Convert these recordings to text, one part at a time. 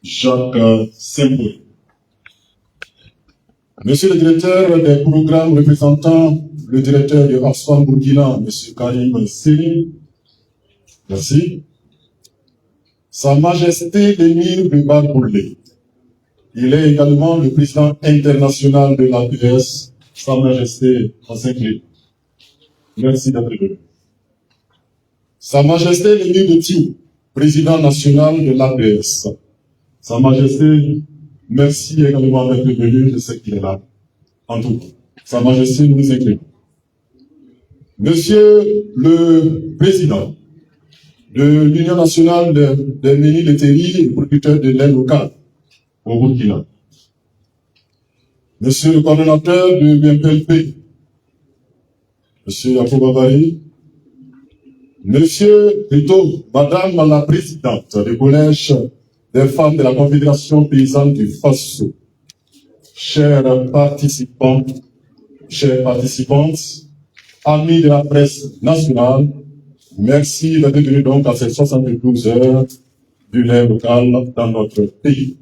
Jacques Semboul. Monsieur le directeur des programmes représentant le directeur de Oxfam Burkina, Monsieur Karim Siri, merci. Sa Majesté l'émir de Barboulé. Il est également le président international de l'APS, Sa Majesté Monseigneur. Merci d'être venu. Sa Majesté l'émir de Thiou, président national de l'APS. Sa Majesté, merci également d'être venu, je sais qu'il est là. En tout cas, Sa Majesté nous écrit. Monsieur le Président de l'Union nationale des ménis-laiteries et producteurs de lait local au Burkina. Monsieur le coordonnateur de l'UMPLP, Monsieur Yacoub Abari, Monsieur plutôt Madame la Présidente du Collège des femmes de la Confédération paysanne du Faso, chers participants, chères participantes, amis de la presse nationale, merci d'être venus donc à ces 72 heures du lait local dans notre pays.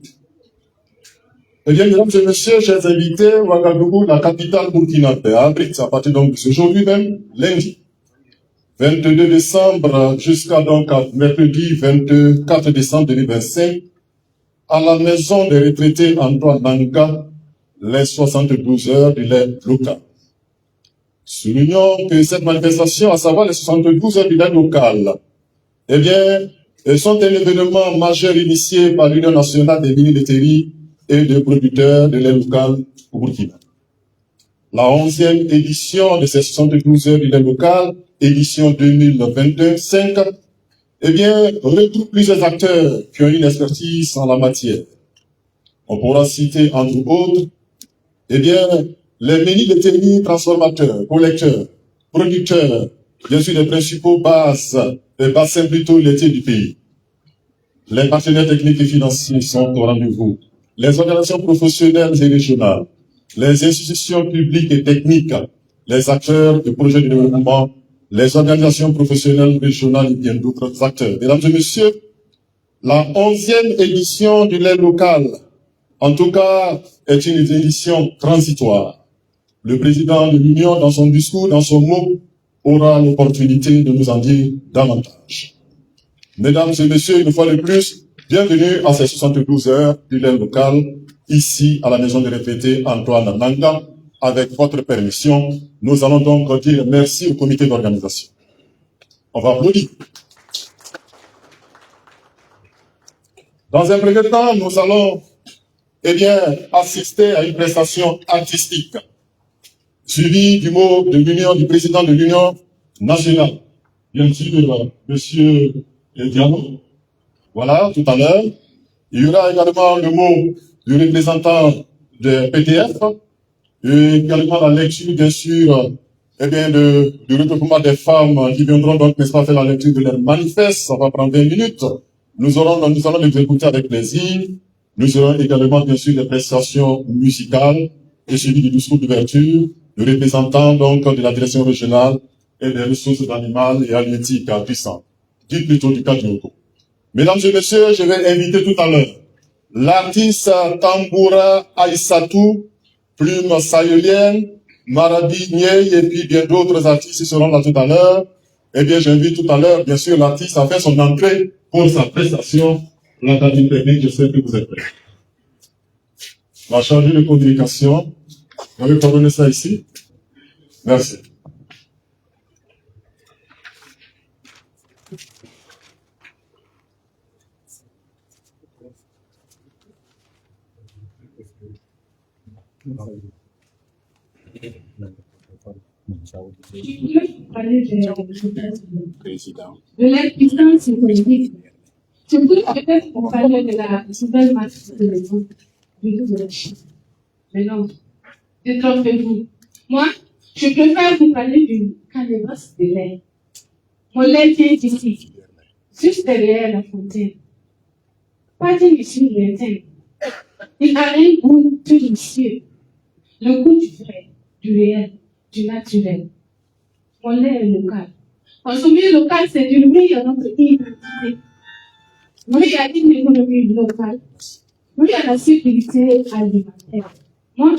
Eh bien, mesdames et messieurs, chers invités, Ouagadougou, la capitale burkinabé, abrite à partir donc de ce jour lui-même, lundi, 22 décembre jusqu'à donc mercredi 24 décembre 2025, à la maison des retraités Antoine Nanga, les 72 heures du lait local. Soulignons que cette manifestation, à savoir les 72 heures du lait local, eh bien, sont un événement majeur initié par l'Union nationale des mini-laiteries et des producteurs de lait local au Burkina. La 11e édition de ces 72 heures du lait local, édition 2022-5, eh bien, regroupe plusieurs acteurs qui ont une expertise en la matière. On pourra citer, entre autres, eh bien, les mini-laiteries transformateurs, collecteurs, producteurs, bien sûr, les principaux bassins plutôt laitiers du pays. Les partenaires techniques et financiers sont au rendez-vous. Les organisations professionnelles et régionales, les institutions publiques et techniques, les acteurs de projets de développement, les organisations professionnelles régionales et bien d'autres acteurs. Mesdames et messieurs, la 11e édition du lait local, en tout cas, est une édition transitoire. Le président de l'Union, dans son discours, dans son mot, aura l'opportunité de nous en dire davantage. Mesdames et messieurs, une fois de plus, bienvenue à ces 72 heures du lait local, ici à la maison des retraités Antoine Nanga. Avec votre permission, nous allons donc dire merci au comité d'organisation. On va applaudir. Dans un premier temps, nous allons, eh bien, assister à une prestation artistique, suivie du mot de l'Union, du président de l'Union nationale, bien sûr, monsieur Diano. Voilà, tout à l'heure. Il y aura également le mot du représentant de PTF, et également la lecture, bien sûr, eh bien, du regroupement des femmes qui viendront donc, n'est-ce pas, faire la lecture de leur manifeste. Ça va prendre 20 minutes. Nous allons les écouter avec plaisir. Nous aurons également, bien sûr, des prestations musicales et suivi du discours d'ouverture, le représentant, donc, de la direction régionale et des ressources animales et halieutiques à puissant. Dit plutôt du cadre du Mesdames et messieurs, je vais inviter tout à l'heure l'artiste Tamboura Aïssatou, Plume Sahélienne, Marabi Niei et puis bien d'autres artistes qui seront là tout à l'heure. Eh bien, j'invite tout à l'heure, bien sûr, l'artiste à faire son entrée pour sa prestation. La cabine technique, je sais que vous êtes prêts. On va changer de communication. Vous avez coordonné ça ici. Merci. Président. De l'impuissance économique. Je voulais peut-être vous parler de la nouvelle masse de l'époque de la Chine. Mais non, détrompez-vous. Moi, je préfère vous parler du calebasse de lait. Mon lait est ici, juste derrière la fontaine. Pas d'ici lointaine. Il a un goût tout délicieux. Le goût du vrai, du réel, du naturel. Mon lait est local. Consommer local, c'est du riz à notre identité. Oui, il y a une économie locale. Oui, il y a la sécurité alimentaire. Moi,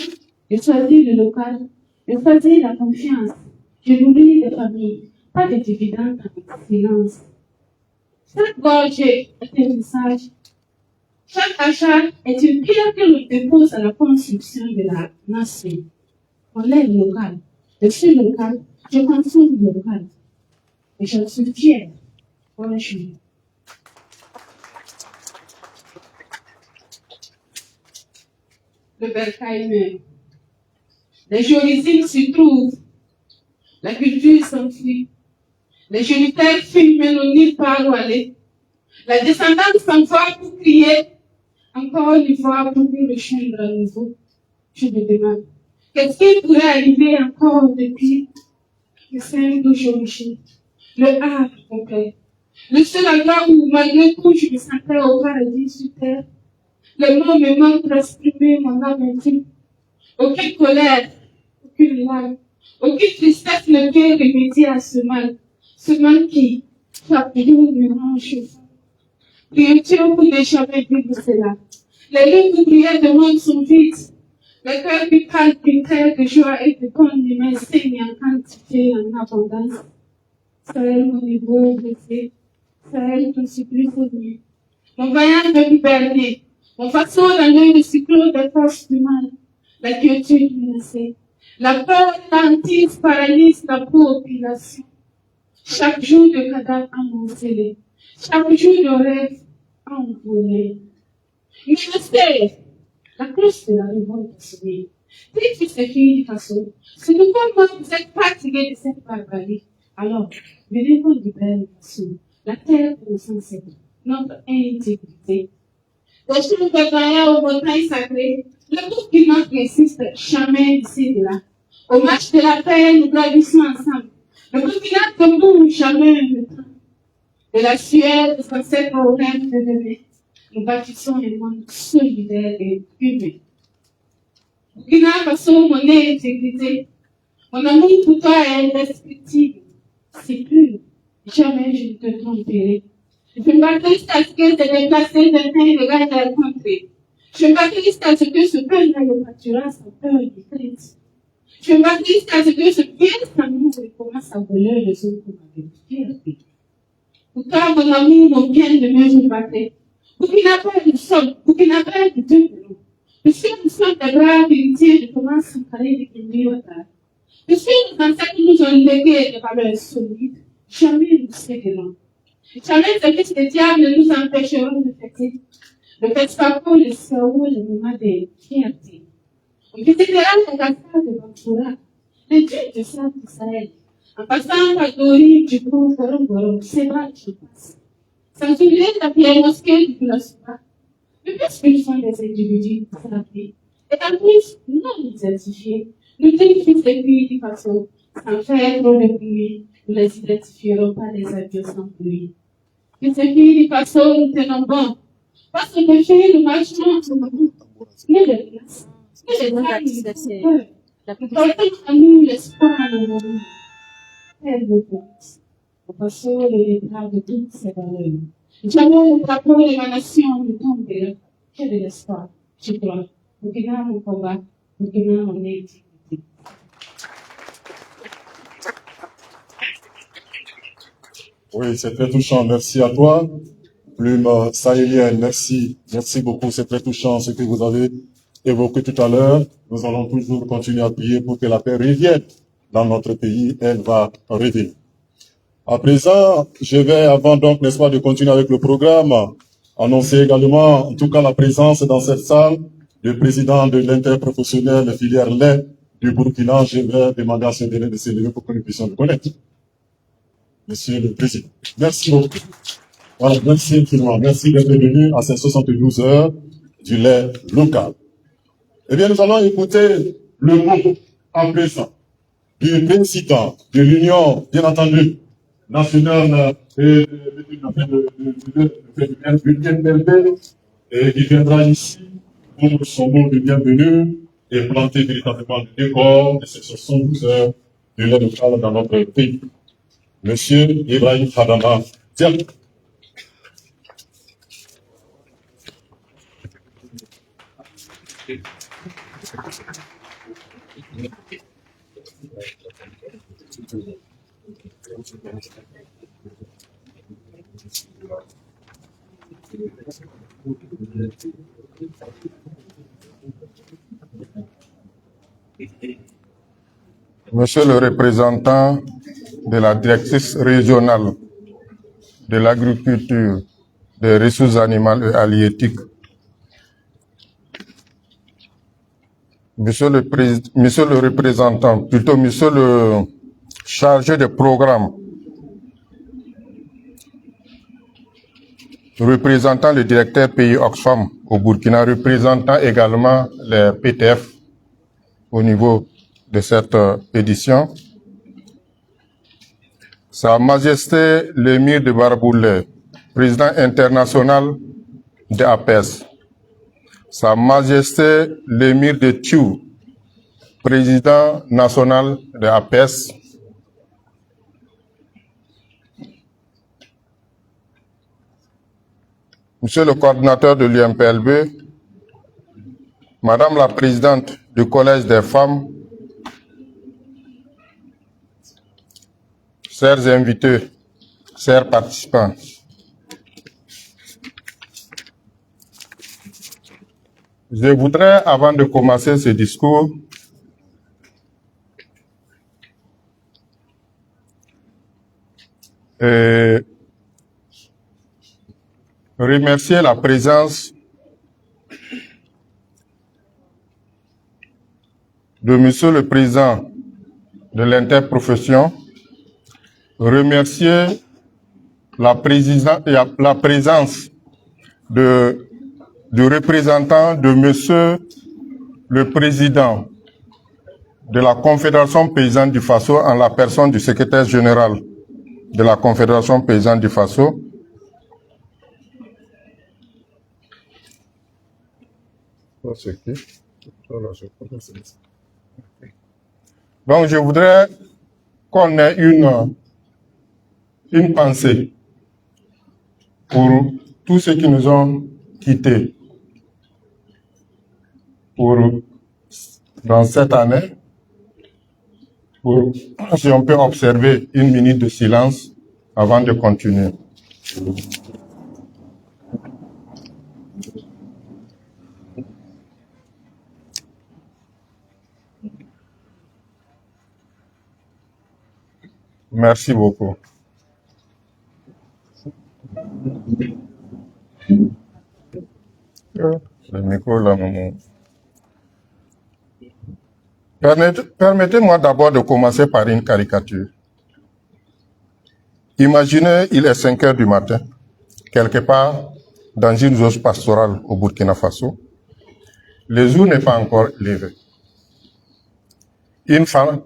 j'ai choisi le local, j'ai choisi la confiance. Je nourris les familles, pas de dividendes en silence. Chaque gorgée est un message. Chaque achat est une pierre que l'on dépose à la construction de la nation. On est local. Je suis local. Je consomme local. Et je suis fière. Voilà, je suis. Le bercail. Les origines s'y trouvent. La culture s'enfuit. Les géniteurs fuient, mais n'ont nulle part où aller. La descendance s'envoie pour crier. Encore une fois, pour le change à nouveau. Je me demande, qu'est-ce qui pourrait arriver encore depuis le 5 d'aujourd'hui? Le art complet. Le seul endroit où, malgré tout, je me sentais au paradis sur terre. Le mot me manque pour exprimer mon âme intime. Aucune colère, aucune larme, aucune tristesse ne peut remédier à ce mal qui, chaque jour, me rend chauffant. Prions pour ne jamais vivre cela. Les lignes de prière de monde sont vides. Le cœur qui palpite de joie et de bonne humeur saigne en quantité et en abondance. Sahel, mon niveau blessé. Sahel, ton supplice venu. Mon voyage de liberté. Mon façon dans le cyclone des forces du mal. La quiétude menacée. La peur lentille paralyse la population. Chaque jour de cadavre amoncelé. Chaque jour de rêve envolé. Mais je sais, la cloche de la révolte a sonné. Si c'est fini de façon, c'est de moi vous êtes fatigué de cette barbarie. Alors, venez nous libérer de façon. La terre pour nous enseigner notre intégrité. Les choses de aux montagnes sacrées, le groupe qui n'en résiste jamais ici et là. Au match de la paix, nous gravissons ensemble. Le groupe qui n'a debout jamais le temps. De la sueur de son ancêtre au rêve de demain. Nous bâtissons un monde solidaire et humain. Burkina Faso, mon intégrité, mon amour pour toi est indescriptible. C'est plus, jamais je ne te tromperai. Je me m'attriste à ce que se déplacer d'un pays de garde à rencontrer. Je m'attriste à ce que ce peuple ne pâtura sans peur et crainte. Je m'attriste à ce que ce bien amour commence à voler les autres avec fierté. Pourtant, mon amour, mon bien-aimé, je m'attends. Burkina Faso, nous sommes, Burkina Faso, de deux de puisque nous sommes des braves héritiers de comment s'emparer de Kémiota. Puisque nos ancêtres nous ont légué des valeurs solides, jamais nous céderons. Jamais les fils des diables ne nous empêcheront de fêter. Le festival, le cerveau, le moment de fierté. On visitera la cascade de Bamboura, le dieu de Sable Sahel, en passant par Gori, du coup, Gorom, c'est vrai que je passe. Sans oublier la vieille mosquée du philosophe. Mais puisqu'ils sont des individus frappés, et en plus non identifiés, nous identifions de façon sans faire trop de bruit, nous les identifierons par les adieux sans bruit. Que ces filles de façon nous tenons bon, parce que les filles nous marchons sur nous, mais les glaces, mais les draps, portons à nous l'espoir de nos vies. Telle de place, nous passons les draps de toutes ces valeurs. Jamais le drapeau de ma nation ne tombera. Quel est l'espoir? Je crois. Burkina mon combat, Burkina mon intégrité. Oui, c'est très touchant. Merci à toi. Plume sahélienne, merci. Merci beaucoup. C'est très touchant ce que vous avez évoqué tout à l'heure. Nous allons toujours continuer à prier pour que la paix revienne dans notre pays. Elle va revenir. À présent, je vais, avant donc, n'est-ce pas, de continuer avec le programme, annoncer également, en tout cas, la présence dans cette salle du président de l'interprofessionnel filière lait du Burkina. Je vais demander à ce dernier de s'élever pour que nous puissions le connaître. Monsieur le Président. Merci beaucoup. Voilà, merci infiniment. Merci d'être venu à ces 72 heures du lait local. Eh bien, nous allons écouter le mot à présent du président de l'Union, bien entendu, nationale et et qui viendra ici pour son mot de bienvenue et planter véritablement le décor de ces 72 heures du lait local dans notre pays. Monsieur Ibrahim Hadama, tiens. Monsieur le représentant de la directrice régionale de l'agriculture, des ressources animales et halieutiques, monsieur le représentant, plutôt monsieur le chargé de programme, représentant le directeur pays Oxfam au Burkina, représentant également les PTF au niveau de cette édition, Sa Majesté l'émir de Barboulé, président international de APES, Sa Majesté l'émir de Thiou, président national de APES, Monsieur le coordinateur de l'UMPLB, Madame la présidente du Collège des femmes, chers invités, chers participants, je voudrais, avant de commencer ce discours, remercier la présence de Monsieur le Président de l'interprofession, remercier la présence du représentant de Monsieur le Président de la Confédération paysanne du Faso en la personne du secrétaire général de la Confédération paysanne du Faso, donc je voudrais qu'on ait une pensée pour tous ceux qui nous ont quittés dans cette année, si on peut observer une minute de silence avant de continuer. Merci beaucoup. Le micro là, maman. Permettez-moi d'abord de commencer par une caricature. Imaginez, il est 5 heures du matin, quelque part dans une zone pastorale au Burkina Faso. Le jour n'est pas encore levé. Une femme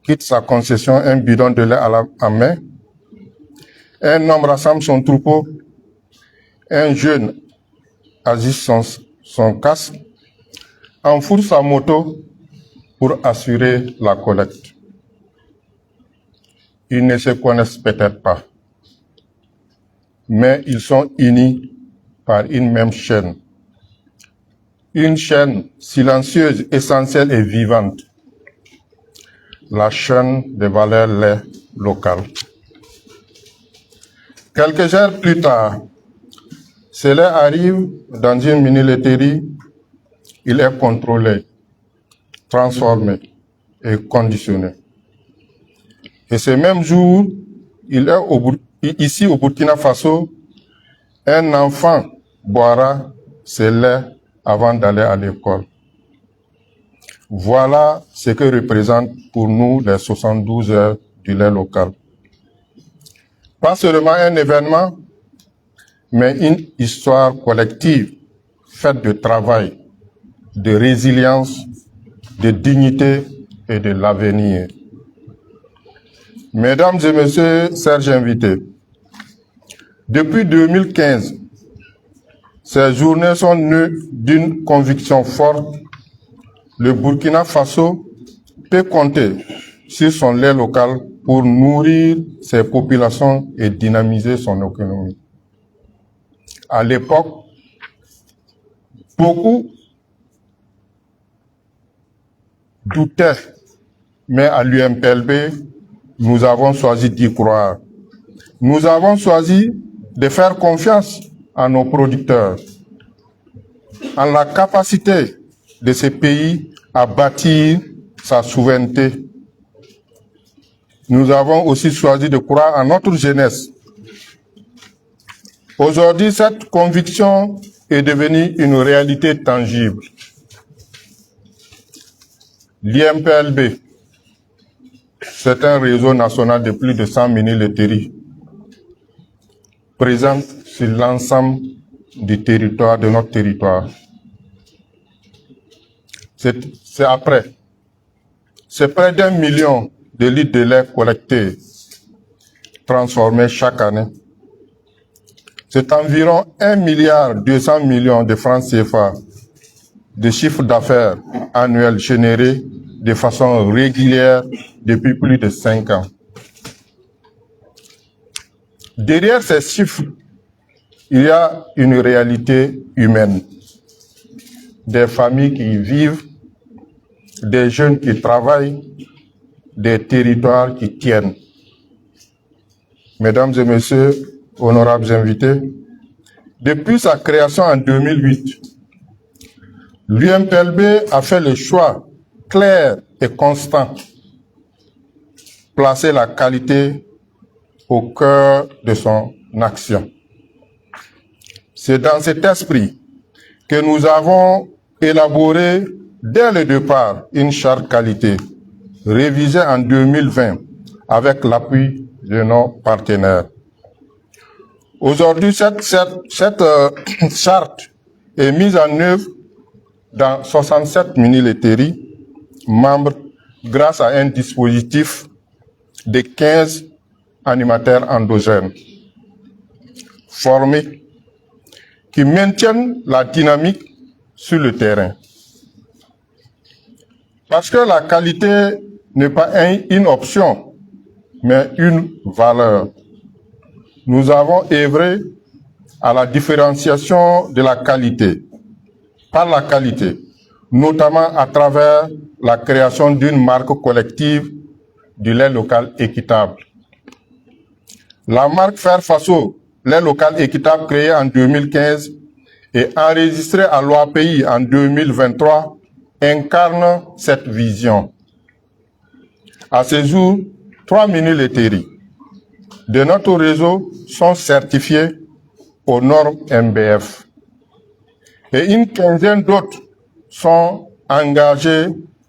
quitte sa concession, un bidon de lait à main. Un homme rassemble son troupeau. Un jeune agite son casque, enfourche sa moto pour assurer la collecte. Ils ne se connaissent peut-être pas, mais ils sont unis par une même chaîne. Une chaîne silencieuse, essentielle et vivante. La chaîne des valeurs lait locales. Quelques heures plus tard, ce lait arrive dans une mini-laiterie, il est contrôlé, transformé et conditionné. Et ce même jour, ici au Burkina Faso, un enfant boira ce lait avant d'aller à l'école. Voilà ce que représente pour nous les 72 heures du lait local. Pas seulement un événement, mais une histoire collective faite de travail, de résilience, de dignité et de l'avenir. Mesdames et messieurs, chers invités, depuis 2015, ces journées sont nées d'une conviction forte. Le Burkina Faso peut compter sur son lait local pour nourrir ses populations et dynamiser son économie. À l'époque, beaucoup doutaient, mais à l'UMPLB, nous avons choisi d'y croire. Nous avons choisi de faire confiance à nos producteurs, en la capacité de ces pays à bâtir sa souveraineté. Nous avons aussi choisi de croire en notre jeunesse. Aujourd'hui, cette conviction est devenue une réalité tangible. L'IMPLB, c'est un réseau national de plus de 100 mini-laiteries, présent sur l'ensemble du territoire, de notre territoire. C'est après. C'est près d'1 million de litres de lait collectés, transformés chaque année. C'est environ 1,2 milliard de francs CFA de chiffre d'affaires annuel généré de façon régulière depuis plus de 5 ans. Derrière ces chiffres, il y a une réalité humaine. Des familles qui y vivent, des jeunes qui travaillent, des territoires qui tiennent. Mesdames et messieurs, honorables invités, depuis sa création en 2008, l'UMPLB a fait le choix clair et constant, placer la qualité au cœur de son action. C'est dans cet esprit que nous avons élaboré dès le départ une charte qualité, révisée en 2020 avec l'appui de nos partenaires. Aujourd'hui, cette charte est mise en œuvre dans 67 mini-laiteries membres grâce à un dispositif de 15 animateurs endogènes formés qui maintiennent la dynamique sur le terrain. Parce que la qualité n'est pas une option, mais une valeur. Nous avons œuvré à la différenciation de la qualité, par la qualité, notamment à travers la création d'une marque collective du lait local équitable. La marque Fairfaso, lait local équitable créée en 2015 et enregistrée à l'OAPI en 2023, incarne cette vision. À ce jour, 3 mini-laiteries de notre réseau sont certifiées aux normes MBF et une quinzaine d'autres sont engagées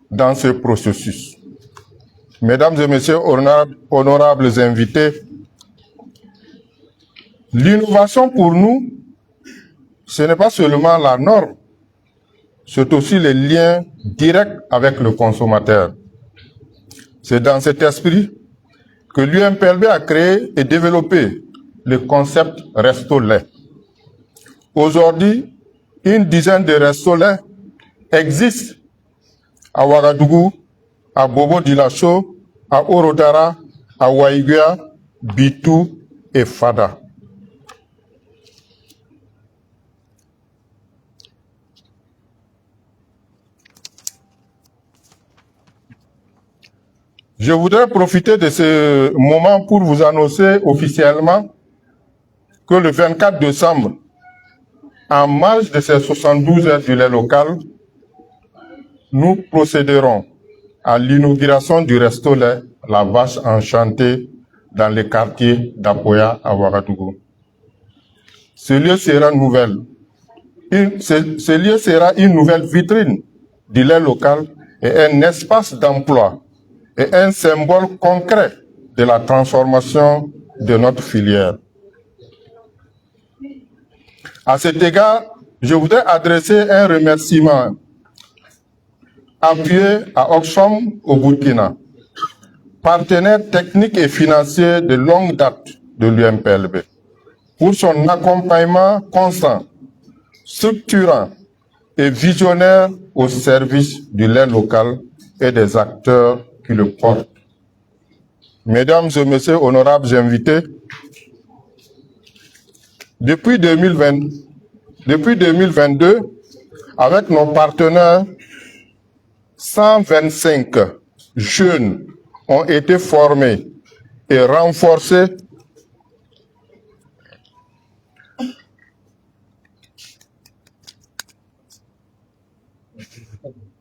dans ce processus. Mesdames et messieurs, honorables invités, l'innovation pour nous, ce n'est pas seulement la norme, c'est aussi le lien direct avec le consommateur. C'est dans cet esprit que l'UMPLB a créé et développé le concept Resto Lait. Aujourd'hui, une dizaine de Resto Lait existent à Ouagadougou, à Bobo-Dioulasso, à Orodara, à Waïguia, Bitou et Fada. Je voudrais profiter de ce moment pour vous annoncer officiellement que le 24 décembre, en marge de ces 72 heures du lait local, nous procéderons à l'inauguration du Resto Lait La Vache Enchantée dans le quartier d'Apoya à Ouagadougou. Ce lieu sera une nouvelle vitrine du lait local et un espace d'emploi et un symbole concret de la transformation de notre filière. À cet égard, je voudrais adresser un remerciement appuyé à Oxfam au Burkina, partenaire technique et financier de longue date de l'UMPLB, pour son accompagnement constant, structurant et visionnaire au service du lait local et des acteurs qui le portent. Mesdames et messieurs, honorables invités, depuis 2022, avec nos partenaires 125 jeunes ont été formés et renforcés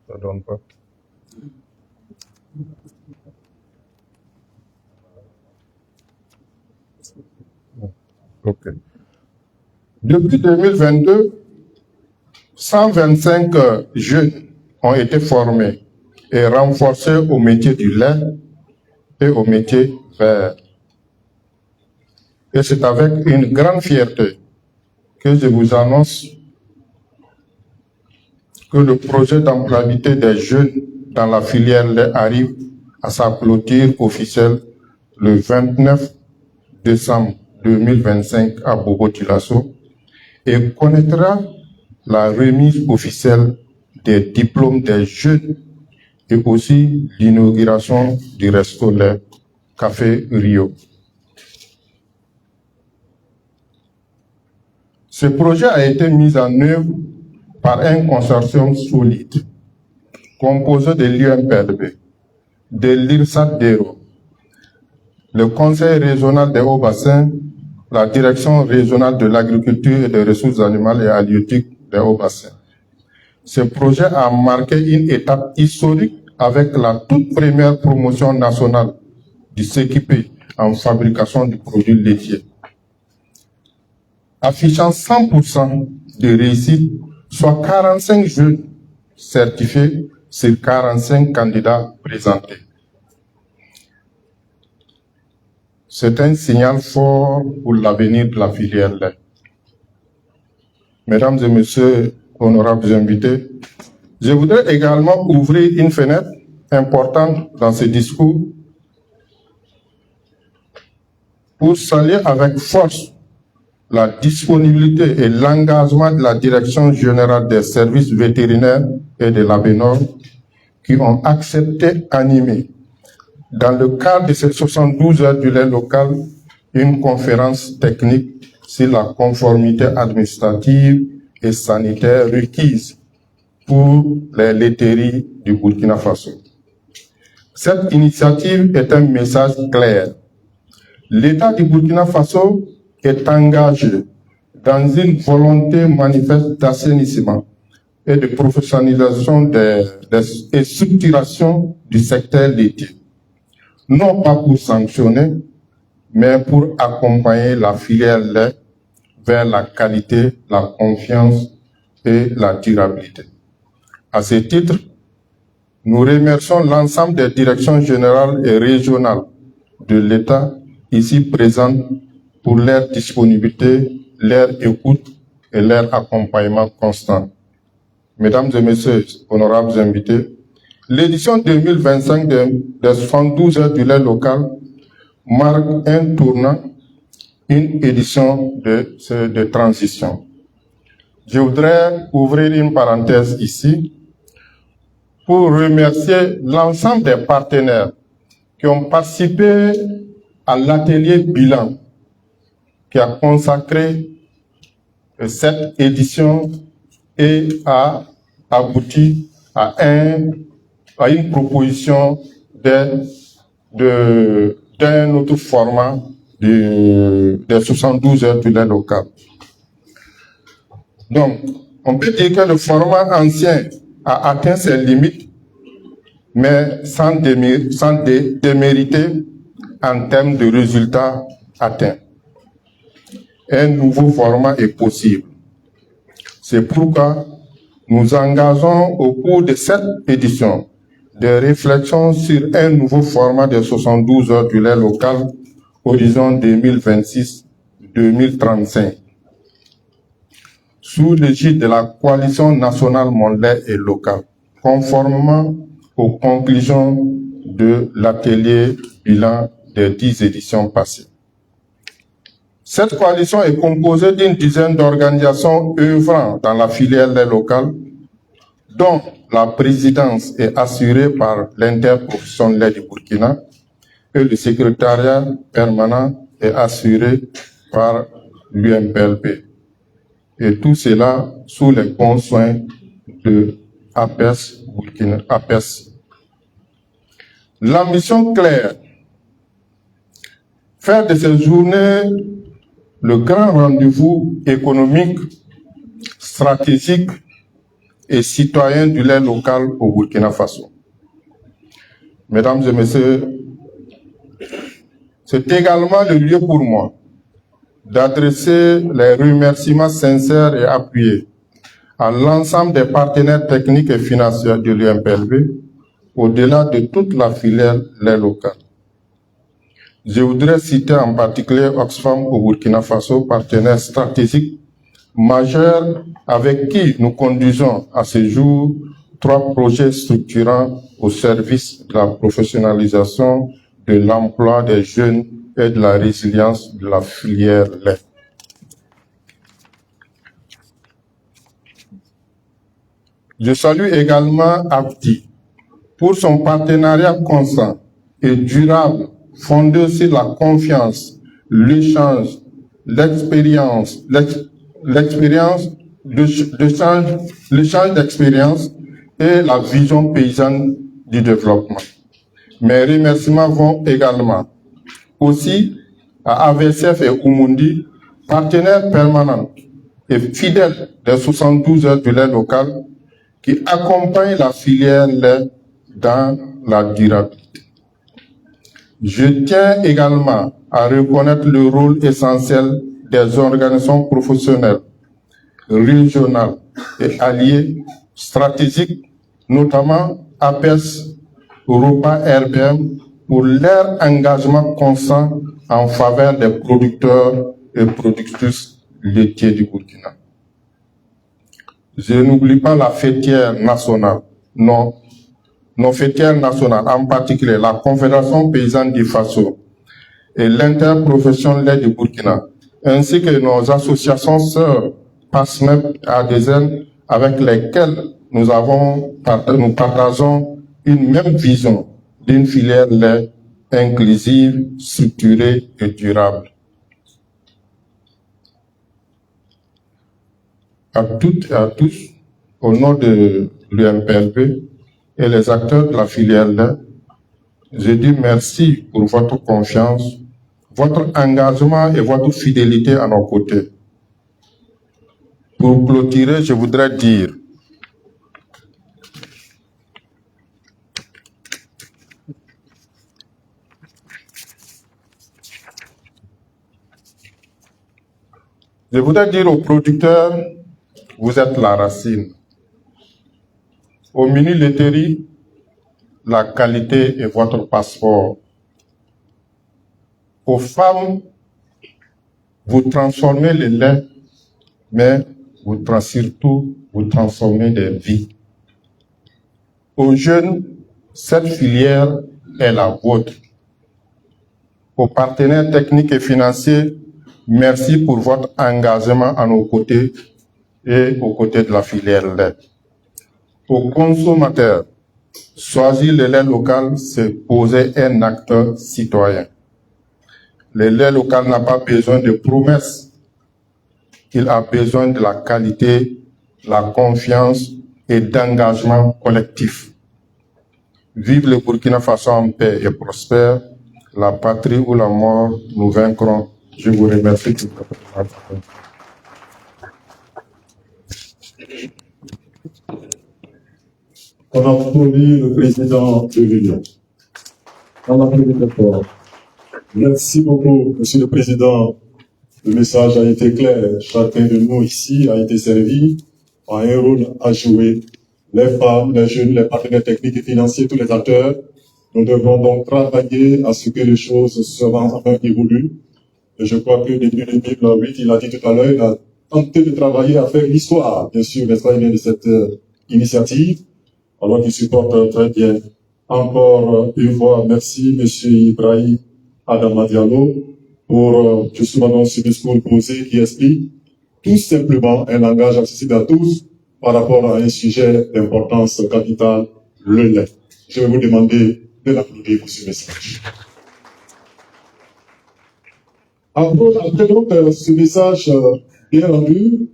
ça donne pas. Ok. Depuis 2022, 125 jeunes ont été formés et renforcés au métier du lait et au métier vert. Et c'est avec une grande fierté que je vous annonce que le projet d'employabilité des jeunes dans la filière lait arrive à sa clôture officielle le 29 décembre 2025 à Bobo-Dioulasso et connaîtra la remise officielle des diplômes des jeunes et aussi l'inauguration du resto lait Café Rio. Ce projet a été mis en œuvre par un consortium solide composé de l'UMPLB, de l'IRSAT-DERO, le Conseil régional des Hauts-Bassins, la Direction régionale de l'agriculture et des ressources animales et halieutiques des Hauts-Bassins. Ce projet a marqué une étape historique avec la toute première promotion nationale du CQP en fabrication du produit laitier, affichant 100% de réussite, soit 45 jeunes certifiés sur 45 candidats présentés. C'est un signal fort pour l'avenir de la filière lait. Mesdames et messieurs, honorables invités, je voudrais également ouvrir une fenêtre importante dans ce discours pour saluer avec force la disponibilité et l'engagement de la Direction générale des services vétérinaires et de l'ABNOR qui ont accepté animer, dans le cadre de ces 72 heures du lait local, une conférence technique sur la conformité administrative et sanitaire requise pour les laiteries du Burkina Faso. Cette initiative est un message clair. L'État du Burkina Faso est engagé dans une volonté manifeste d'assainissement et de professionnalisation et structuration du secteur laitier. Non pas pour sanctionner, mais pour accompagner la filière lait vers la qualité, la confiance et la durabilité. À ce titre, nous remercions l'ensemble des directions générales et régionales de l'État ici présentes pour leur disponibilité, leur écoute et leur accompagnement constant. Mesdames et messieurs, honorables invités, l'édition 2025 des 72 heures du lait local marque un tournant, une édition de transition. Je voudrais ouvrir une parenthèse ici pour remercier l'ensemble des partenaires qui ont participé à l'atelier bilan qui a consacré cette édition et a abouti à une proposition d'un autre format des 72 heures du lait local. Donc, on peut dire que le format ancien a atteint ses limites, mais sans démériter en termes de résultats atteints. Un nouveau format est possible. C'est pourquoi nous engageons au cours de cette édition des réflexions sur un nouveau format de 72 heures du lait local, horizon 2026-2035, sous l'égide de la coalition nationale Mon lait et local, conformément aux conclusions de l'atelier bilan des 10 éditions passées. Cette coalition est composée d'une dizaine d'organisations œuvrant dans la filière lait locale, dont la présidence est assurée par l'interprofession lait du Burkina et le secrétariat permanent est assuré par l'UMPLB. Et tout cela sous les bons soins de APS Burkina APS. L'ambition claire, faire de ces journées le grand rendez-vous économique, stratégique et citoyen du lait local au Burkina Faso. Mesdames et messieurs, c'est également le lieu pour moi d'adresser les remerciements sincères et appuyés à l'ensemble des partenaires techniques et financiers de l'UMPLB, au-delà de toute la filière lait local. Je voudrais citer en particulier Oxfam au Burkina Faso, partenaire stratégique majeur avec qui nous conduisons à ce jour 3 projets structurants au service de la professionnalisation de l'emploi des jeunes et de la résilience de la filière lait. Je salue également AFDI pour son partenariat constant et durable fondé sur la confiance, l'échange, l'échange d'expérience et la vision paysanne du développement. Mes remerciements vont également aussi à AVCF et Umundi, partenaires permanents et fidèles des 72 heures de lait local qui accompagnent la filière lait dans la durabilité. Je tiens également à reconnaître le rôle essentiel des organisations professionnelles, régionales et alliées stratégiques, notamment APS, Europa, RBM, pour leur engagement constant en faveur des producteurs et productrices laitiers du Burkina. Je n'oublie pas la fêtière nationale, nos fêtières nationales, en particulier la Confédération paysanne du Faso et l'interprofession lait du Burkina, ainsi que nos associations sœurs PASMEP et ADESEN avec lesquelles nous partageons une même vision d'une filière lait inclusive, structurée et durable. À toutes et à tous, au nom de l'UMPLB et les acteurs de la filière lait, je dis merci pour votre confiance, votre engagement et votre fidélité à nos côtés. Pour clôturer, je voudrais dire aux producteurs, vous êtes la racine. Aux mini-laiteries, la qualité est votre passeport. Aux femmes, vous transformez le lait, mais surtout, vous transformez des vies. Aux jeunes, cette filière est la vôtre. Aux partenaires techniques et financiers, merci pour votre engagement à nos côtés et aux côtés de la filière lait. Aux consommateurs, choisir le lait local, c'est poser un acte citoyen. Le lait local n'a pas besoin de promesses. Il a besoin de la qualité, la confiance et d'engagement collectif. Vive le Burkina Faso en paix et prospère. La patrie ou la mort, nous vaincrons. Je vous remercie pour votre attention. On applaudit le président de l'Union. On applaudit très fort. Merci beaucoup, Monsieur le Président. Le message a été clair. Chacun de nous ici a été servi, a un rôle à jouer. Les femmes, les jeunes, les partenaires techniques et financiers, tous les acteurs. Nous devons donc travailler à ce que les choses évoluent. Et je crois que depuis 2008, il a dit tout à l'heure, il a tenté de travailler à faire l'histoire, bien sûr, n'est-ce pas, de cette initiative, alors qu'il supporte très bien. Encore une fois, merci, Monsieur Ibrahim Adama Diallo, pour justement ce discours posé qui explique tout simplement un langage accessible à tous par rapport à un sujet d'importance capitale, le lait. Je vais vous demander de l'applaudir pour ce message. Après donc ce message bien rendu,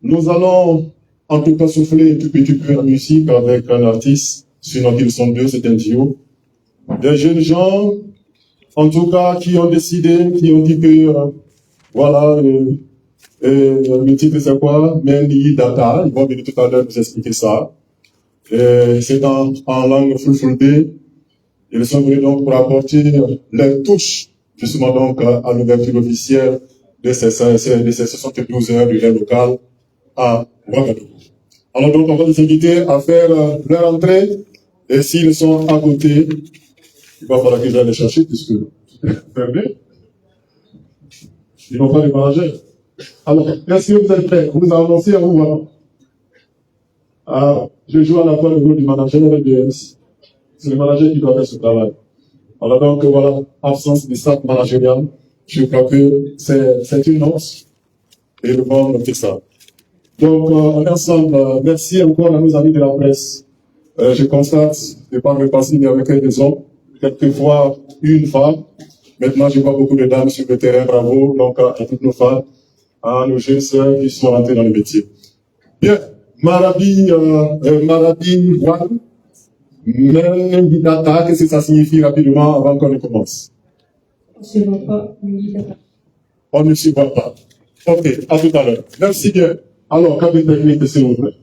nous allons en tout cas souffler un tout petit peu en musique avec un artiste, sinon qu'ils sont deux, c'est un duo. Des jeunes gens, en tout cas, qui ont décidé, qui ont dit que, voilà, le titre c'est quoi? Meni Data, ils vont venir tout à l'heure nous expliquer ça. C'est en langue Fulfulde. Ils sont venus donc pour apporter leur touche, justement donc, à l'ouverture officielle de ces 72 heures du lait local à Ouagadougou. Alors donc, on va les inviter à faire leur entrée, et s'ils sont à côté, il va falloir que j'aille les chercher, puisque c'est fermé. Ils n'ont pas de manager. Alors, est-ce que vous êtes prêts? On vous a annoncé à vous, hein? Ah, je joue à la fois le rôle du manager et du MC. C'est le manager qui doit faire ce travail. Alors donc, voilà, absence de staff managérial. Je crois que c'est une once. Et le monde fait ça. Donc, on est ensemble. Merci encore à nos amis de la presse. Je constate, de par le passé, il y avait que des hommes, quelquefois une femme. Maintenant, je vois beaucoup de dames sur le terrain. Bravo donc à toutes nos femmes, à nos jeunes sœurs qui sont rentrées dans le métier. Bien, Marabi One, Data, qu'est-ce que ça signifie rapidement avant qu'on ne commence? On ne se voit pas. Ok, à tout à l'heure. Merci bien. Alors, cabine technique, s'il vous plaît.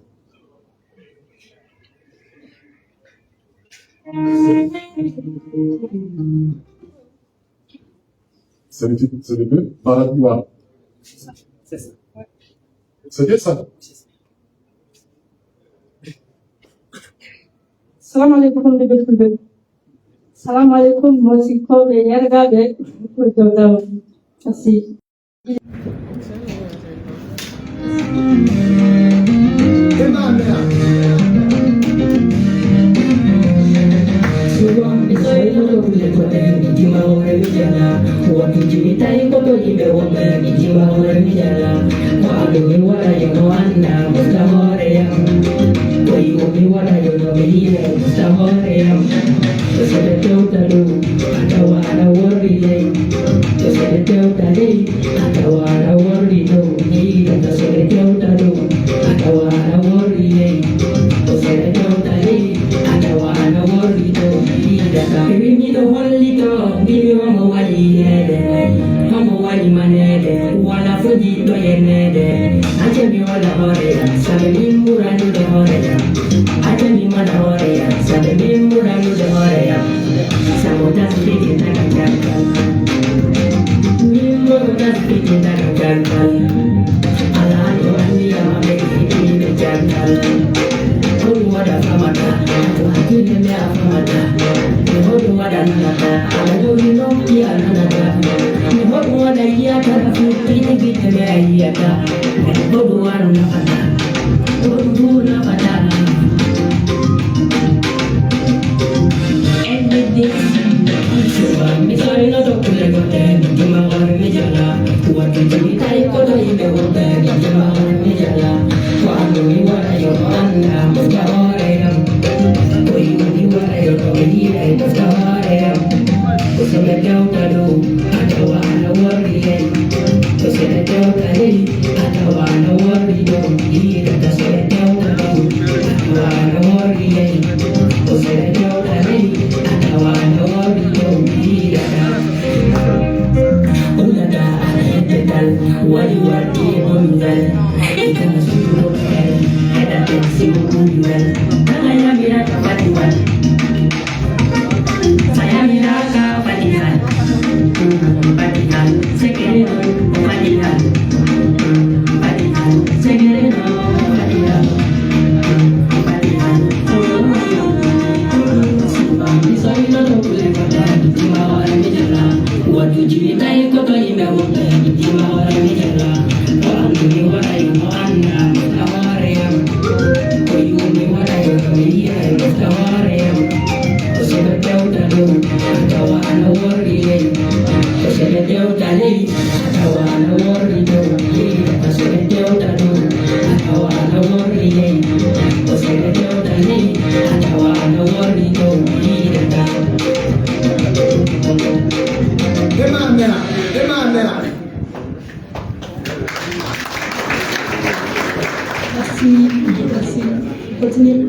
C'est le deux? Marabi One. C'est ça. C'est bien ça? Salam alaikum de Salam alaikum, moi c'est Kobe Yargabe. Merci. Merci. Continue.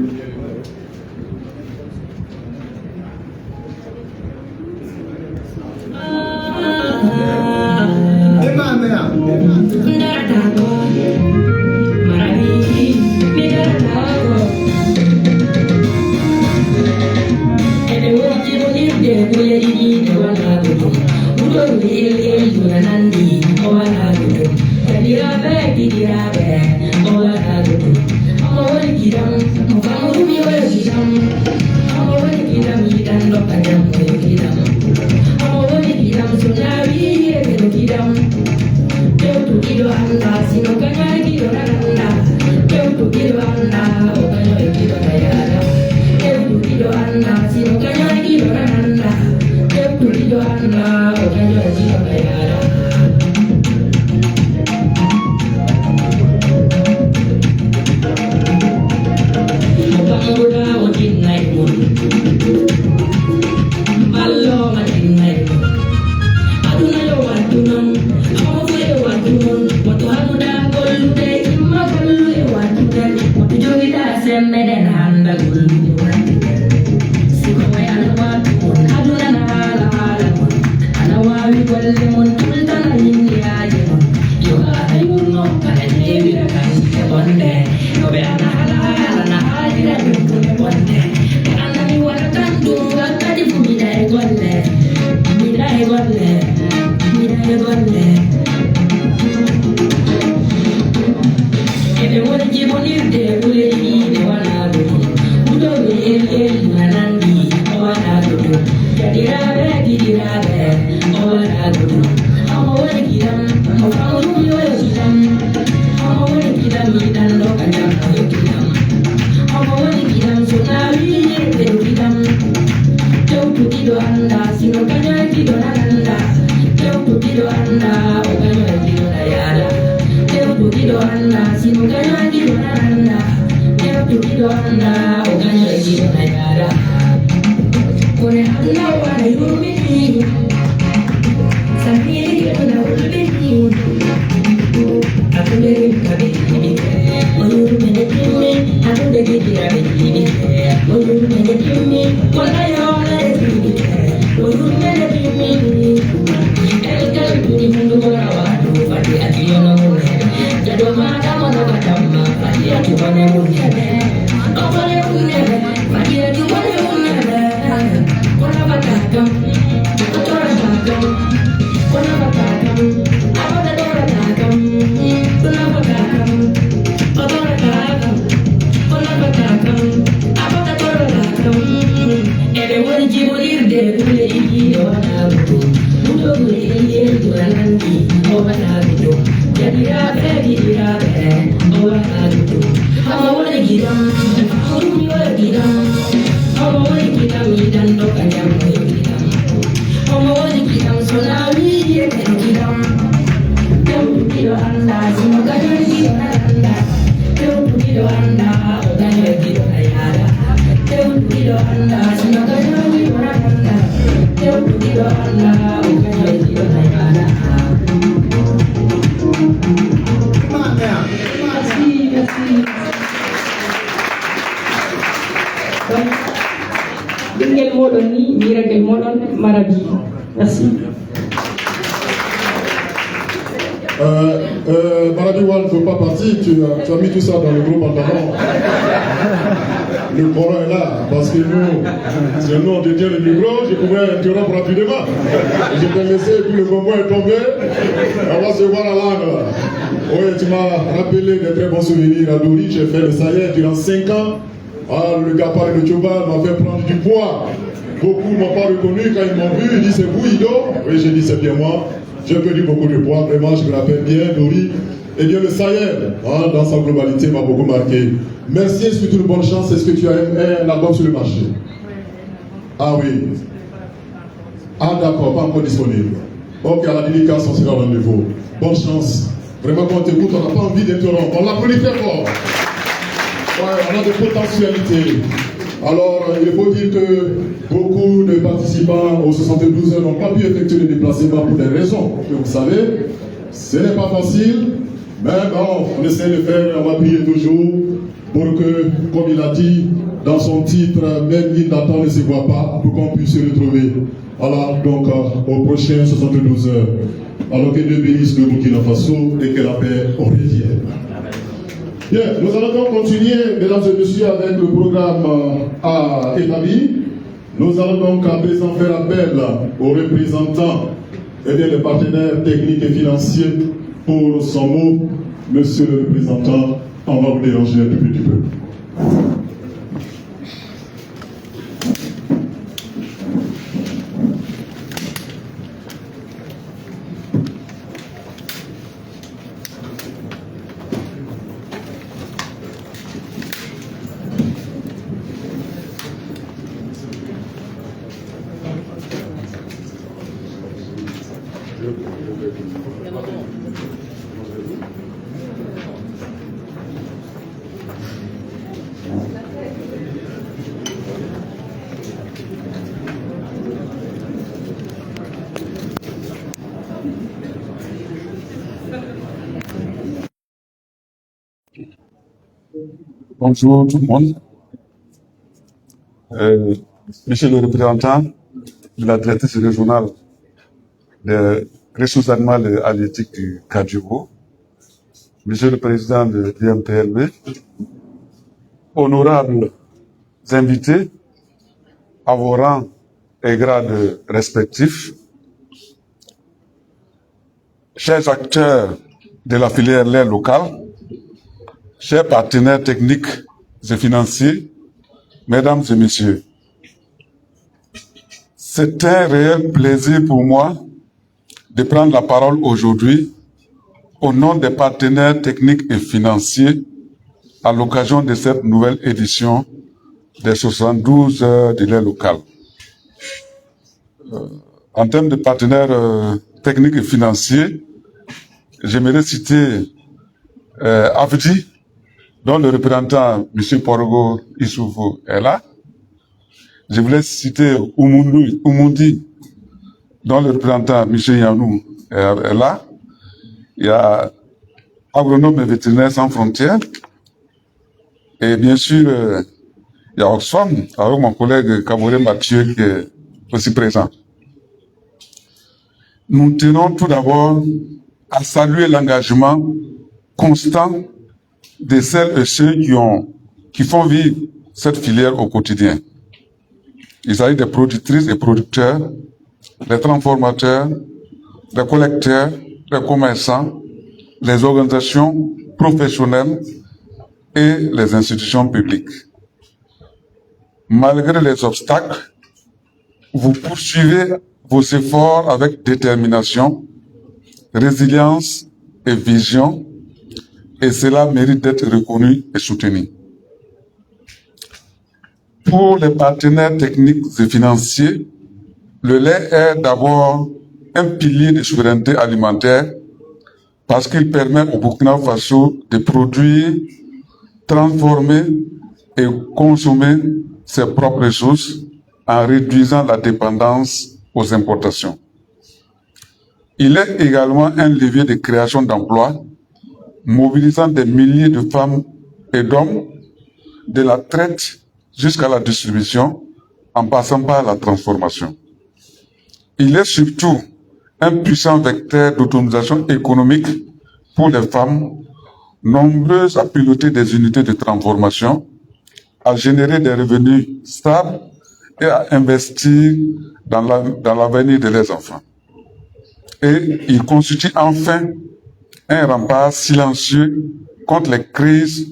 Merci. Maradiwa ne peut pas partir, tu as mis tout ça dans le gros pantalon. Le coron est là, parce que nous, si nous on détient le micro, je pouvais interrompre rapidement. Je t'ai laissé et puis le convoi est tombé. On va se voir à l'âne. Oui, tu m'as rappelé des très bons souvenirs à Dori. J'ai fait le Sahel durant 5 ans. Ah, le gars par le Tchoba m'a fait prendre du poids. Beaucoup ne m'ont pas reconnu quand ils m'ont vu. Ils disent c'est vous, Ido? Oui, j'ai dit c'est bien moi. J'ai perdu beaucoup de poids, vraiment, je me rappelle bien, Dori. Eh bien, le Sahel, hein, dans sa globalité, m'a beaucoup marqué. Merci et surtout une bonne chance. Est-ce que tu as un album sur le marché? Ah oui. Ah d'accord, pas encore disponible. Ok, à la dédicace, on sera au rendez-vous. Bonne chance. Vraiment, quand on t'écoute, on n'a pas envie d'interrompre. On l'applaudit très fort. Ouais, on a des potentialités. Alors, il faut dire que beaucoup de participants aux 72 heures n'ont pas pu effectuer le déplacement pour des raisons que vous savez. Ce n'est pas facile, mais bon, on essaie de faire, on va prier toujours pour que, comme il a dit dans son titre, même l'île Nathan ne se voit pas, pour qu'on puisse se retrouver. Voilà, donc au prochain 72 heures. Alors que Dieu bénisse le Burkina Faso et que la paix revienne. Bien, nous allons donc continuer, mesdames et messieurs, avec le programme à établi. Nous allons donc à présent faire appel aux représentants et bien les partenaires techniques et financiers pour son mot. Monsieur le représentant, on va vous déranger un tout petit peu. Bonjour tout le monde. Monsieur le représentant de la directrice régionale des ressources animales et halieutiques du Kadjogo, Monsieur le président de l'IMPLB, honorables invités à vos rangs et grades respectifs, chers acteurs de la filière lait locale, chers partenaires techniques et financiers, mesdames et messieurs, c'est un réel plaisir pour moi de prendre la parole aujourd'hui au nom des partenaires techniques et financiers à l'occasion de cette nouvelle édition des 72 heures de lait local. En termes de partenaires techniques et financiers, j'aimerais citer AFDI, dont le représentant, M. Porgo Issoufou, est là. Je voulais citer Umundi, dont le représentant, M. Yanou, est là. Il y a Agronomes et Vétérinaires sans frontières. Et bien sûr, il y a Oxfam, avec mon collègue Kabore Mathieu, qui est aussi présent. Nous tenons tout d'abord à saluer l'engagement constant de celles et ceux qui font vivre cette filière au quotidien. Il s'agit des productrices et producteurs, des transformateurs, des collecteurs, des commerçants, les organisations professionnelles et les institutions publiques. Malgré les obstacles, vous poursuivez vos efforts avec détermination, résilience et vision, et cela mérite d'être reconnu et soutenu. Pour les partenaires techniques et financiers, le lait est d'abord un pilier de souveraineté alimentaire parce qu'il permet au Burkina Faso de produire, transformer et consommer ses propres ressources en réduisant la dépendance aux importations. Il est également un levier de création d'emplois, mobilisant des milliers de femmes et d'hommes de la traite jusqu'à la distribution, en passant par la transformation. Il est surtout un puissant vecteur d'autonomisation économique pour les femmes, nombreuses à piloter des unités de transformation, à générer des revenus stables et à investir dans l'avenir de leurs enfants. Et il constitue enfin un rempart silencieux contre les crises,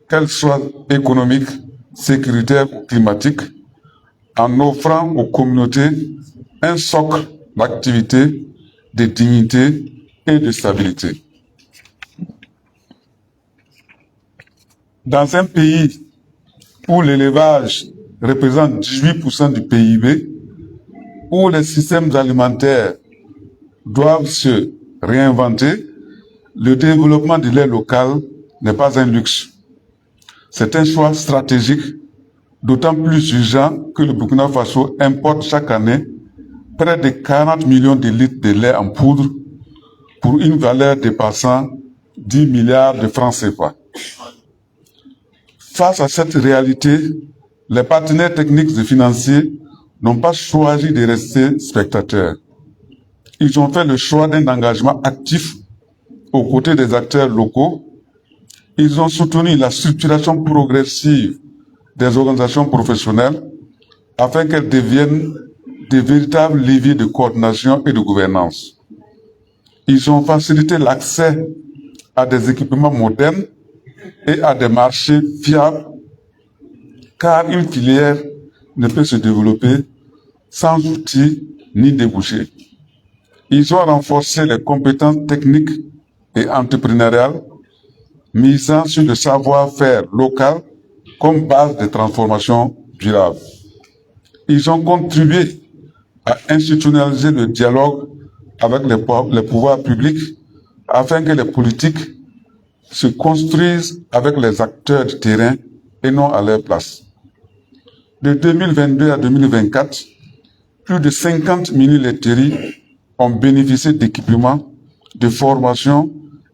qu'elles soient économiques, sécuritaires ou climatiques, en offrant aux communautés un socle d'activité, de dignité et de stabilité. Dans un pays où l'élevage représente 18% du PIB, où les systèmes alimentaires doivent se réinventer, le développement du lait local n'est pas un luxe. C'est un choix stratégique, d'autant plus urgent que le Burkina Faso importe chaque année près de 40 millions de litres de lait en poudre pour une valeur dépassant 10 milliards de francs CFA. Face à cette réalité, les partenaires techniques et financiers n'ont pas choisi de rester spectateurs. Ils ont fait le choix d'un engagement actif aux côtés des acteurs locaux. Ils ont soutenu la structuration progressive des organisations professionnelles afin qu'elles deviennent de véritables leviers de coordination et de gouvernance. Ils ont facilité l'accès à des équipements modernes et à des marchés fiables, car une filière ne peut se développer sans outils ni débouchés. Ils ont renforcé les compétences techniques et entrepreneuriales, misant sur le savoir-faire local comme base de transformation durable. Ils ont contribué à institutionnaliser le dialogue avec les pouvoirs publics afin que les politiques se construisent avec les acteurs du terrain et non à leur place. De 2022 à 2024, plus de 50 mini-laiteries ont bénéficié d'équipements, de formation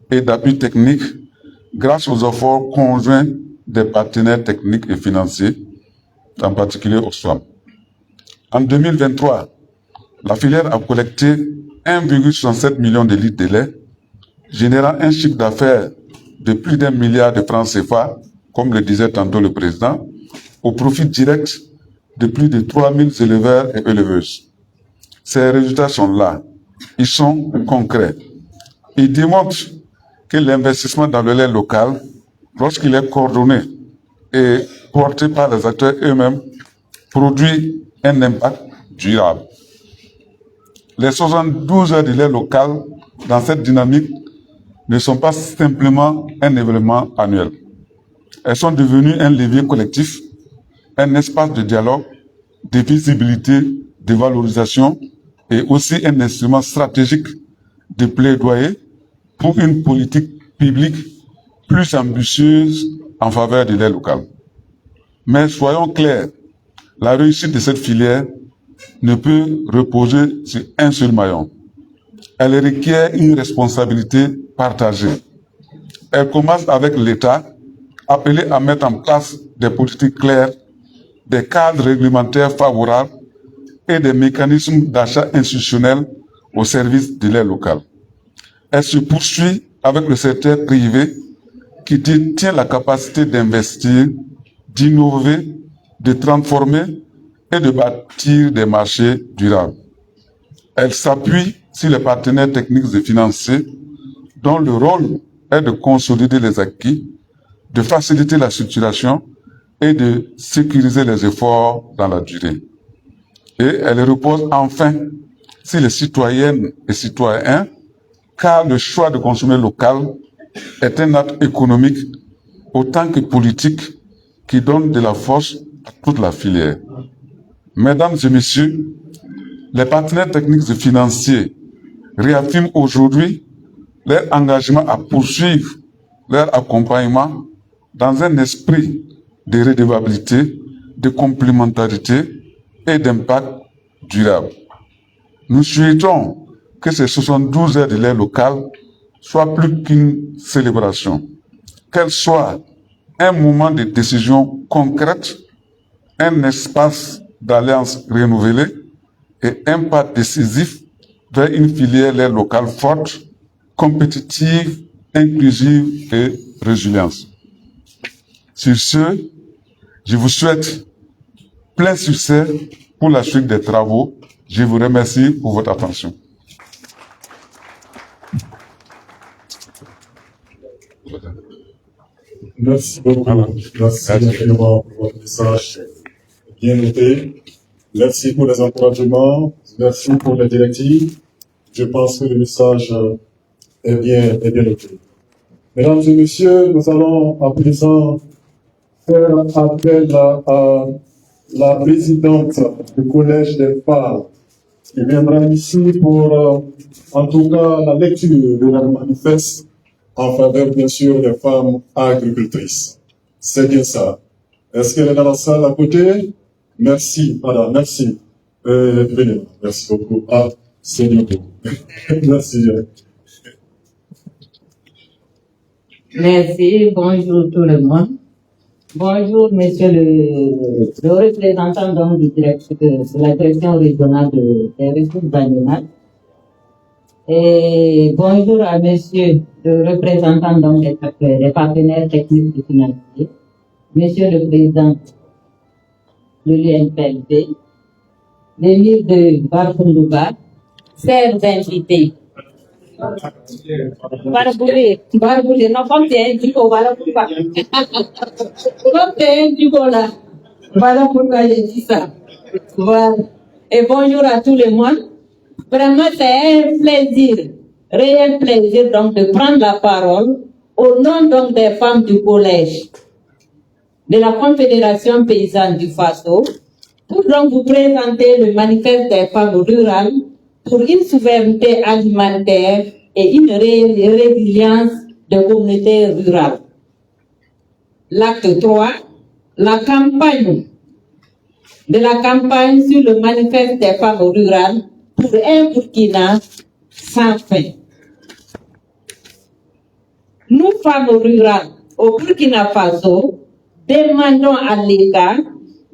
et d'appui technique grâce aux efforts conjoints des partenaires techniques et financiers, en particulier Oxfam. En 2023, la filière a collecté 1,67 million de litres de lait, générant un chiffre d'affaires de plus d'1 milliard de francs CFA, comme le disait tantôt le président, au profit direct de plus de 3000 éleveurs et éleveuses. Ces résultats sont là. Ils sont concrets. Ils démontrent que l'investissement dans le lait local, lorsqu'il est coordonné et porté par les acteurs eux-mêmes, produit un impact durable. Les 72 heures de lait local dans cette dynamique ne sont pas simplement un événement annuel. Elles sont devenues un levier collectif, un espace de dialogue, de visibilité, de valorisation et aussi un instrument stratégique de plaidoyer pour une politique publique plus ambitieuse en faveur du lait local. Mais soyons clairs, la réussite de cette filière ne peut reposer sur un seul maillon. Elle requiert une responsabilité partagée. Elle commence avec l'État, appelé à mettre en place des politiques claires, des cadres réglementaires favorables et des mécanismes d'achat institutionnel au service du lait local. Elle se poursuit avec le secteur privé qui détient la capacité d'investir, d'innover, de transformer et de bâtir des marchés durables. Elle s'appuie sur les partenaires techniques et financiers dont le rôle est de consolider les acquis, de faciliter la structuration et de sécuriser les efforts dans la durée. Et elle repose enfin sur les citoyennes et citoyens, car le choix de consommer local est un acte économique autant que politique qui donne de la force à toute la filière. Mesdames et messieurs, les partenaires techniques et financiers réaffirment aujourd'hui leur engagement à poursuivre leur accompagnement dans un esprit de redevabilité, de complémentarité et d'impact durable. Nous souhaitons que ces 72 heures de lait local soient plus qu'une célébration, qu'elles soient un moment de décision concrète, un espace d'alliance renouvelée et un pas décisif vers une filière lait locale forte, compétitive, inclusive et résiliente. Sur ce, je vous souhaite plein succès pour la suite des travaux. Je vous remercie pour votre attention. Merci beaucoup. Merci infiniment pour votre message bien noté. Merci pour les encouragements. Merci pour les directives. Je pense que le message est bien noté. Mesdames et messieurs, nous allons à présent faire appel à la présidente du Collège des femmes qui viendra ici pour, en tout cas, la lecture de leur manifeste en faveur, bien sûr, des femmes agricultrices. C'est bien ça. Est-ce qu'elle est dans la salle à côté? Merci, madame, merci. Venez, merci beaucoup. Ah, c'est bien. Merci. Merci, bonjour tout le monde. Bonjour, monsieur le représentant donc, de la direction régionale des ressources animales. Et bonjour à monsieur le représentant donc, des partenaires techniques et financiers, monsieur le président de l'UNPLP, l'émir de Barfundouba, chers invités. Barboulé, non, comme tu es indiqué, voilà pourquoi. Comme tu es indiqué là, voilà pourquoi j'ai dit ça. Voilà. Et bonjour à tout le monde. Vraiment, c'est un plaisir, réel plaisir donc de prendre la parole au nom donc des femmes du collège de la Confédération paysanne du Faso pour donc vous présenter le manifeste des femmes rurales pour une souveraineté alimentaire et une résilience des communautés rurales. L'acte 3, la campagne sur le manifeste des femmes rurales pour un Burkina sans fin. Nous, femmes rurales au Burkina Faso, demandons à l'État,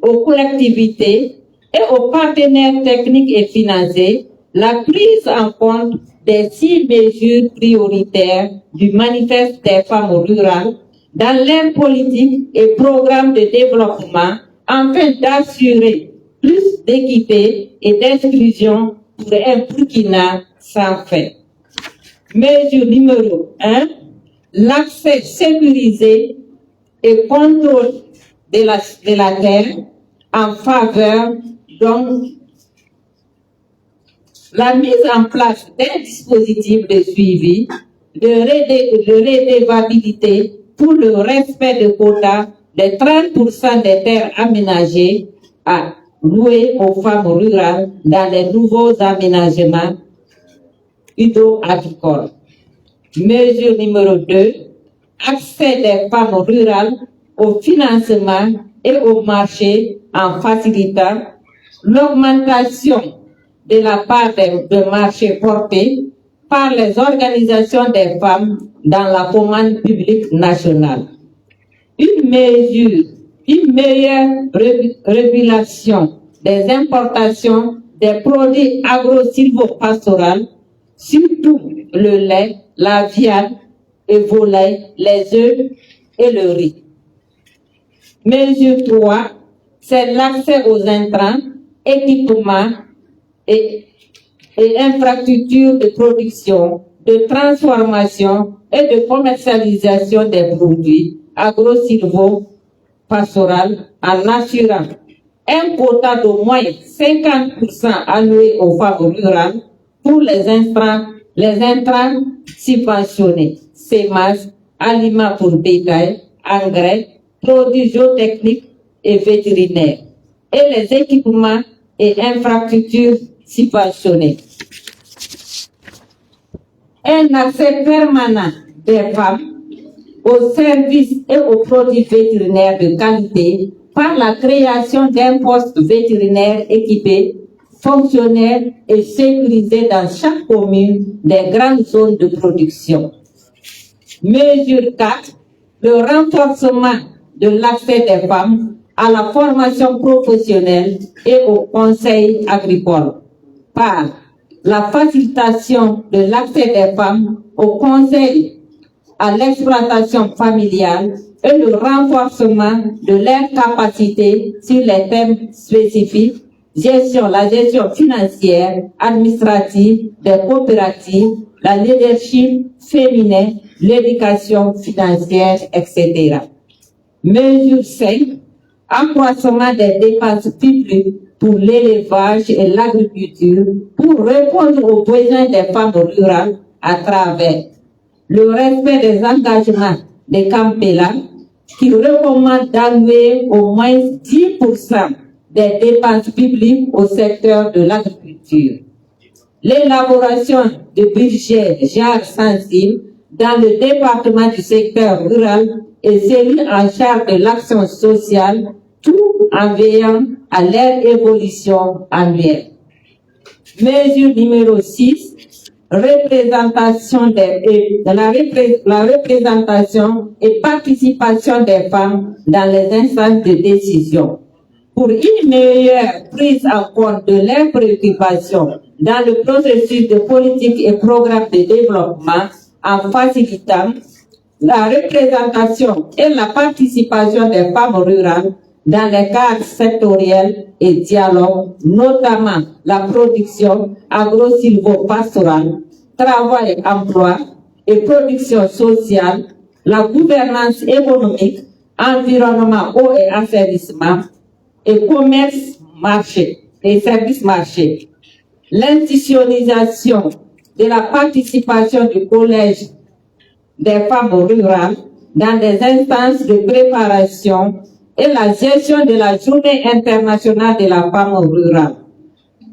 aux collectivités et aux partenaires techniques et financiers la prise en compte des 6 mesures prioritaires du manifeste des femmes rurales dans leurs politiques et programmes de développement afin d'assurer plus d'équité et d'inclusion pour un Burkina sans fin. Mesure numéro 1, l'accès sécurisé et contrôle de la terre en faveur donc la mise en place d'un dispositif de suivi de redevabilité pour le respect de quotas de 30% des terres aménagées à louer aux femmes rurales dans les nouveaux aménagements hydro-agricoles. Mesure numéro 2, accès des femmes rurales au financement et au marché en facilitant l'augmentation de la part des marchés portés par les organisations des femmes dans la commande publique nationale. Une meilleure régulation des importations des produits agro-silvopastoraux, surtout le lait, la viande, le volaille, les œufs et le riz. Mesure 3, c'est l'accès aux intrants, équipements et infrastructures de production, de transformation et de commercialisation des produits agro-silvopastoraux en assurant un quota d'au moins 50% alloué aux femmes rurales pour les intrants subventionnés, semences, aliments pour bétail, engrais, produits géotechniques et vétérinaires, et les équipements et infrastructures subventionnés. Un accès permanent des femmes aux services et aux produits vétérinaires de qualité par la création d'un poste vétérinaire équipé, fonctionnel et sécurisé dans chaque commune des grandes zones de production. Mesure 4, le renforcement de l'accès des femmes à la formation professionnelle et au conseil agricole par la facilitation de l'accès des femmes au conseil à l'exploitation familiale et le renforcement de leurs capacités sur les thèmes spécifiques, la gestion financière, administrative des coopératives, la leadership féminin, l'éducation financière, etc. Mesure 5, accroissement des dépenses publiques pour l'élevage et l'agriculture pour répondre aux besoins des femmes rurales à travers le respect des engagements des Campela qui recommandent d'allouer au moins 10% des dépenses publiques au secteur de l'agriculture. L'élaboration de budgets genres sensibles dans le département du secteur rural et celui en charge de l'action sociale, tout en veillant à leur évolution annuelle. Mesure numéro 6, représentation la représentation et participation des femmes dans les instances de décision. Pour une meilleure prise en compte de leurs préoccupations dans le processus de politique et programme de développement en facilitant la représentation et la participation des femmes rurales dans les cadres sectoriels et dialogues, notamment la production agro-silvo-pastorale, travail, emploi et production sociale, la gouvernance économique, environnement, eau et assainissement, et commerce, marché, et services marchés. L'institutionnalisation de la participation du collège des femmes rurales dans des instances de préparation et la gestion de la journée internationale de la femme rurale.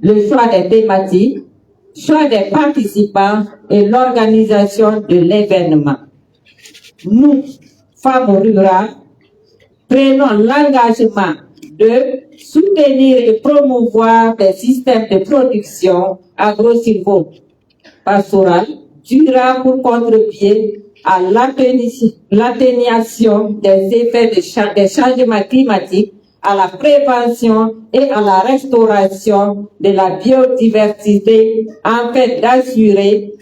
Le choix des thématiques, choix des participants et l'organisation de l'événement. Nous, femmes rurales, prenons l'engagement de soutenir et promouvoir des systèmes de production agro-silvo-pastorale durables pour contribuer à l'atténuation des effets des changements climatiques, à la prévention et à la restauration de la biodiversité afin d'assurer,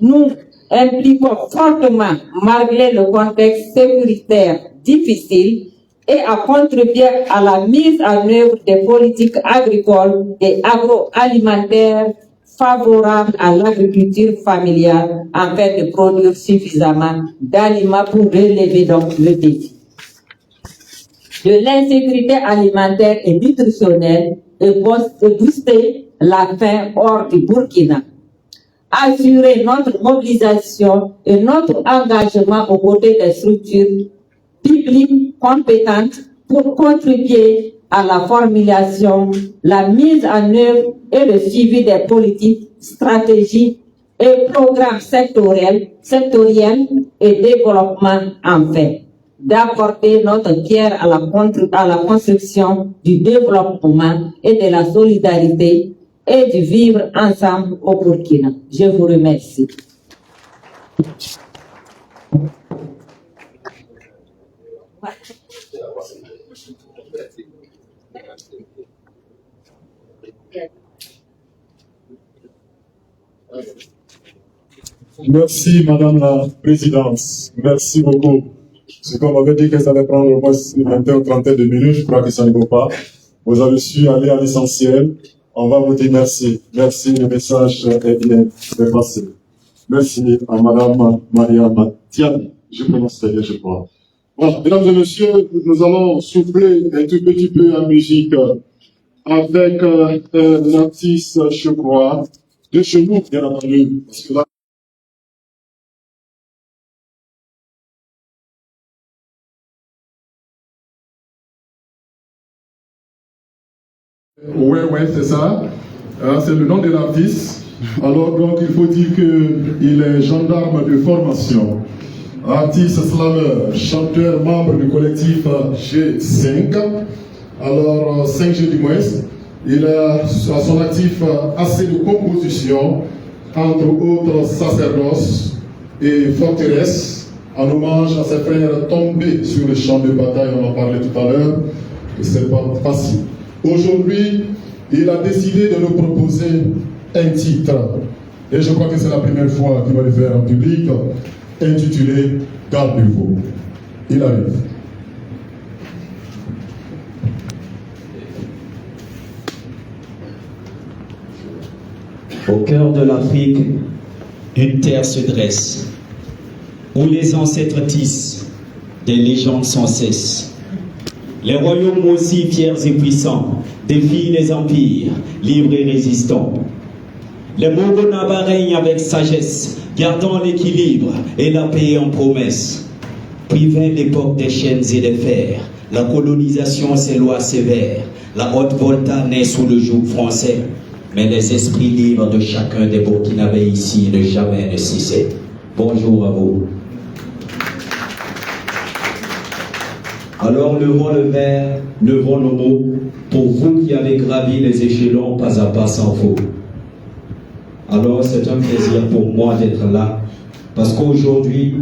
nous impliquons fortement, malgré le contexte sécuritaire difficile, et à contribuer à la mise en œuvre des politiques agricoles et agroalimentaires favorables à l'agriculture familiale afin de produire suffisamment d'aliments pour relever donc le défi de l'insécurité alimentaire et nutritionnelle et booster la faim hors du Burkina. Assurer notre mobilisation et notre engagement aux côtés des structures publiques compétentes pour contribuer à la formulation, la mise en œuvre et le suivi des politiques, stratégies et programmes sectoriels et développement enfin. D'apporter notre pierre à la construction du développement et de la solidarité et de vivre ensemble au Burkina. Je vous remercie. Merci, Madame la Présidente. Merci beaucoup. C'est comme on avait dit que ça allait prendre au moins 20 30 de minutes, je crois que ça ne vaut pas. Vous avez su aller à l'essentiel. On va vous dire merci. Merci, le message est bien passé. Merci à Madame Maria Matiane. Je prononce très bien, je crois. Voilà, mesdames et messieurs, nous allons souffler un tout petit peu en musique avec un artiste, je crois, de chez nous, bien entendu, parce que là, ouais, c'est ça. C'est le nom de l'artiste. Alors, donc, il faut dire qu'il est gendarme de formation, artiste slameur, chanteur, membre du collectif G5. Alors, 5G du moins. Il a à son actif assez de compositions, entre autres sacerdoces et forteresses, en hommage à ses frères tombés sur le champ de bataille. On en parlait tout à l'heure. Et c'est pas facile. Aujourd'hui, il a décidé de nous proposer un titre. Et je crois que c'est la première fois qu'il va le faire en public, intitulé « Gardez-vous ». Il arrive. Au cœur de l'Afrique, une terre se dresse, où les ancêtres tissent des légendes sans cesse. Les royaumes aussi fiers et puissants défient les empires, libres et résistants. Les Mogonaba règnent avec sagesse, gardant l'équilibre et la paix en promesse. Puis vint l'époque des chaînes et des fers, la colonisation ses lois sévères, la haute volta naît sous le joug français. Mais les esprits libres de chacun des Burkinabés ici ne jamais ne cessaient. Bonjour à vous. Alors levons le verre, levons nos mots, pour vous qui avez gravi les échelons pas à pas sans faux. Alors c'est un plaisir pour moi d'être là, parce qu'aujourd'hui,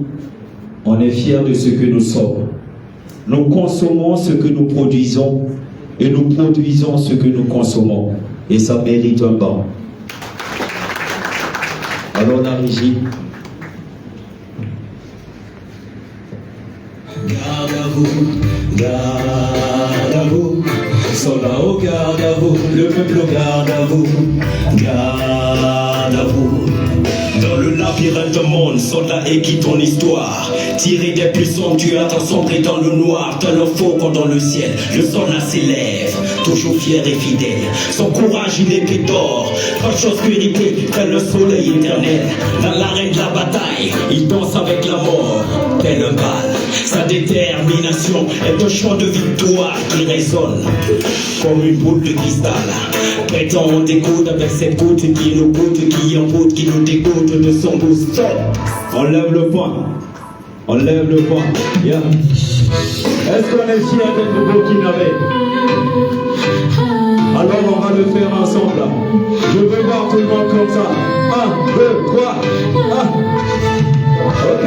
on est fiers de ce que nous sommes. Nous consommons ce que nous produisons et nous produisons ce que nous consommons. Et ça mérite un banc. Alors la régie. Garde à vous, garde à vous, soldats au garde à vous, le peuple au garde à vous, garde à vous. Dans le labyrinthe du monde, soldats écrit ton histoire. Tiré des plus sombres, tu as sombré dans le noir. Tel un faucon dans le ciel, le soldat s'élève, toujours fier et fidèle. Son courage, une épée d'or, pas de chose vérité, tel le soleil éternel. Dans l'arène de la bataille, il danse avec la mort, tel un bal. Sa détermination est un chant de victoire qui résonne comme une boule de cristal. Prétend on découte avec cette goutte qui nous goûte, qui envoûte, qui nous dégoûte de son goût. Stop. On lève le poing. On lève le poing. Yeah. Est-ce qu'on est fiers d'être burkinabé? Alors on va le faire ensemble. Je veux voir tout le monde comme ça. 1, 2, 3. Ok.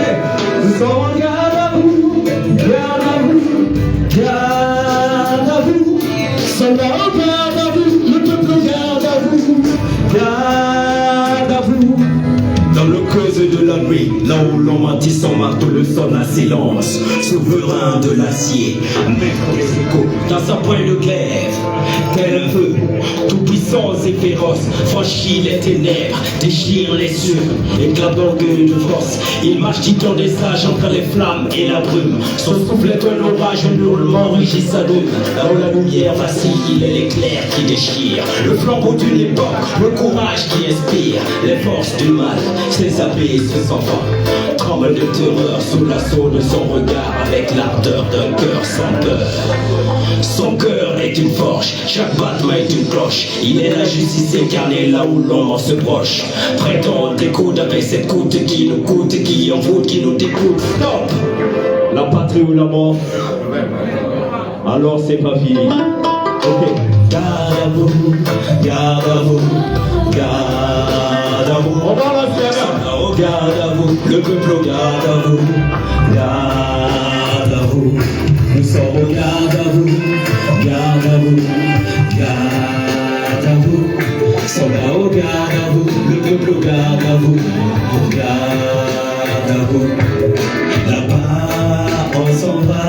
Nous sommes en garde à vous. Garde à vous. Garde à vous. Soldats, garde à vous. Le peuple garde à vous. Garde à vous. Dans le creux de la nuit, là où l'on mâtit son marteau, le sonne à silence, souverain de l'acier, maître des échos, dans sa pointe de glaive, tel un feu, tout puissant et féroce, franchit les ténèbres, déchire les cieux, éclate d'orgueil de force, il marche titan des sages entre les flammes et la brume, son souffle est un orage, un hurlement régit sa lune, là où la lumière vacille, il est l'éclair qui déchire, le flambeau d'une époque, le courage qui inspire, les forces du mal, ses abbés et ses enfants tremblent de terreur sous l'assaut de son regard avec l'ardeur d'un cœur sans peur. Son cœur est une forge, chaque battement est une cloche. Il est la justice incarnée là où l'ombre se broche. Prêtons des coudes avec cette coûte qui nous coûte, qui envoûte, qui nous dégoûte. Stop! La patrie ou la mort? Alors c'est pas fini. Ok. Garde à vous, garde à vous, garde à vous. On va la faire. Garde à vous, le peuple garde à vous, garde à vous. Nous sommes au garde à vous, garde à vous, garde à vous. Soldats au garde à vous, le peuple garde à vous, garde à vous. Là-bas, on s'en va,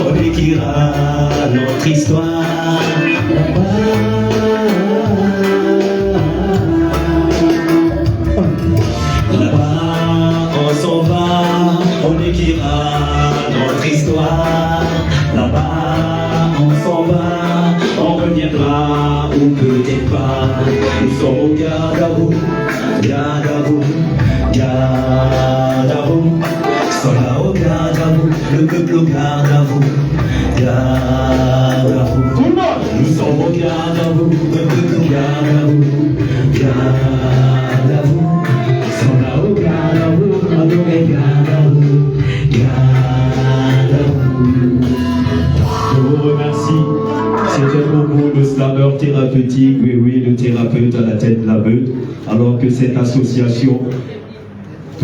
on écrira notre histoire. On écrira notre histoire. Là-bas, on s'en va, on reviendra ou peut-être pas. Nous sommes au garde à vous, garde à vous, garde à vous. Soldats au garde à vous, le peuple au garde à vous, garde à vous. Nous sommes au garde à vous, le peuple au garde à vous, garde à vous. Soldats au garde à vous, adorez garde à vous, garde à vous. Je vous remercie. C'était pour vous le slameur thérapeutique, oui, le thérapeute à la tête de la meute, alors que cette association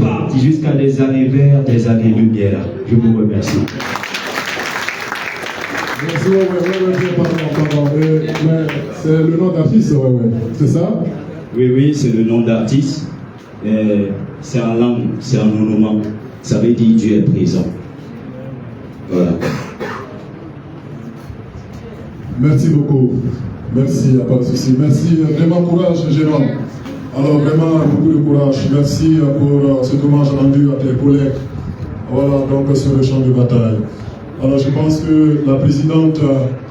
part jusqu'à des années vers des années-lumière. Je vous remercie. Merci, pardon. Mais c'est le nom d'artiste, c'est ça? Oui, c'est le nom d'artiste. C'est en langue, c'est en onomat. Ça veut dire Dieu est présent. Voilà. Merci beaucoup. Merci, il n'y a pas de souci. Merci, vraiment courage, Jérôme. Alors vraiment beaucoup de courage. Merci pour ce hommage rendu à tes collègues. Voilà, donc sur le champ de bataille. Alors je pense que la présidente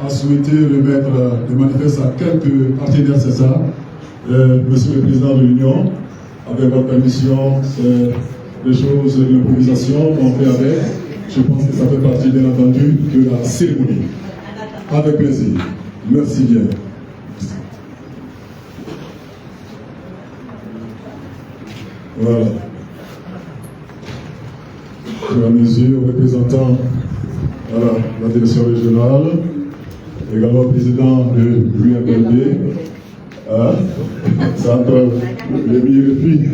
a souhaité remettre le manifeste à quelques partenaires, c'est ça? Monsieur le Président de l'Union, avec votre permission, c'est des choses de l'improvisation qu'on fait avec. Je pense que ça fait partie, bien entendu, de la cérémonie. Avec plaisir. Merci bien. Voilà. Au fur et à mesure, représentant la direction régionale, également président de l'UMLB, Hein? C'est entre les billes et les filles.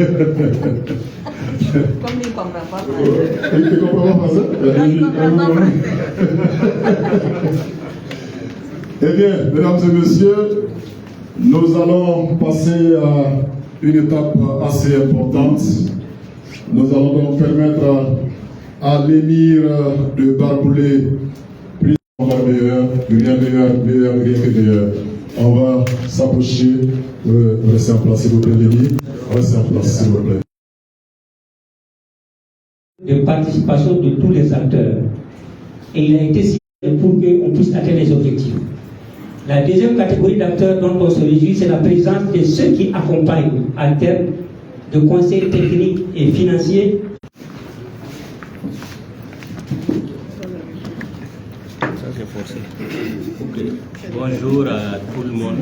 Comme il ne comprend pas français. Il ne comprend pas français? Eh bien, mesdames et messieurs, nous allons passer à une étape assez importante. Nous allons donc permettre à l'émir de Barboulé, plus meilleur, rien meilleur, rien que meilleur. On va s'approcher, restez en place s'il vous plaît, l'émir, restez en place s'il vous plaît. De participation de tous les acteurs. Et il a été signé pour qu'on puisse atteindre les objectifs. La deuxième catégorie d'acteurs dont on se réjouit, c'est la présence de ceux qui accompagnent en termes de conseils techniques et financiers. Bonjour à tout le monde.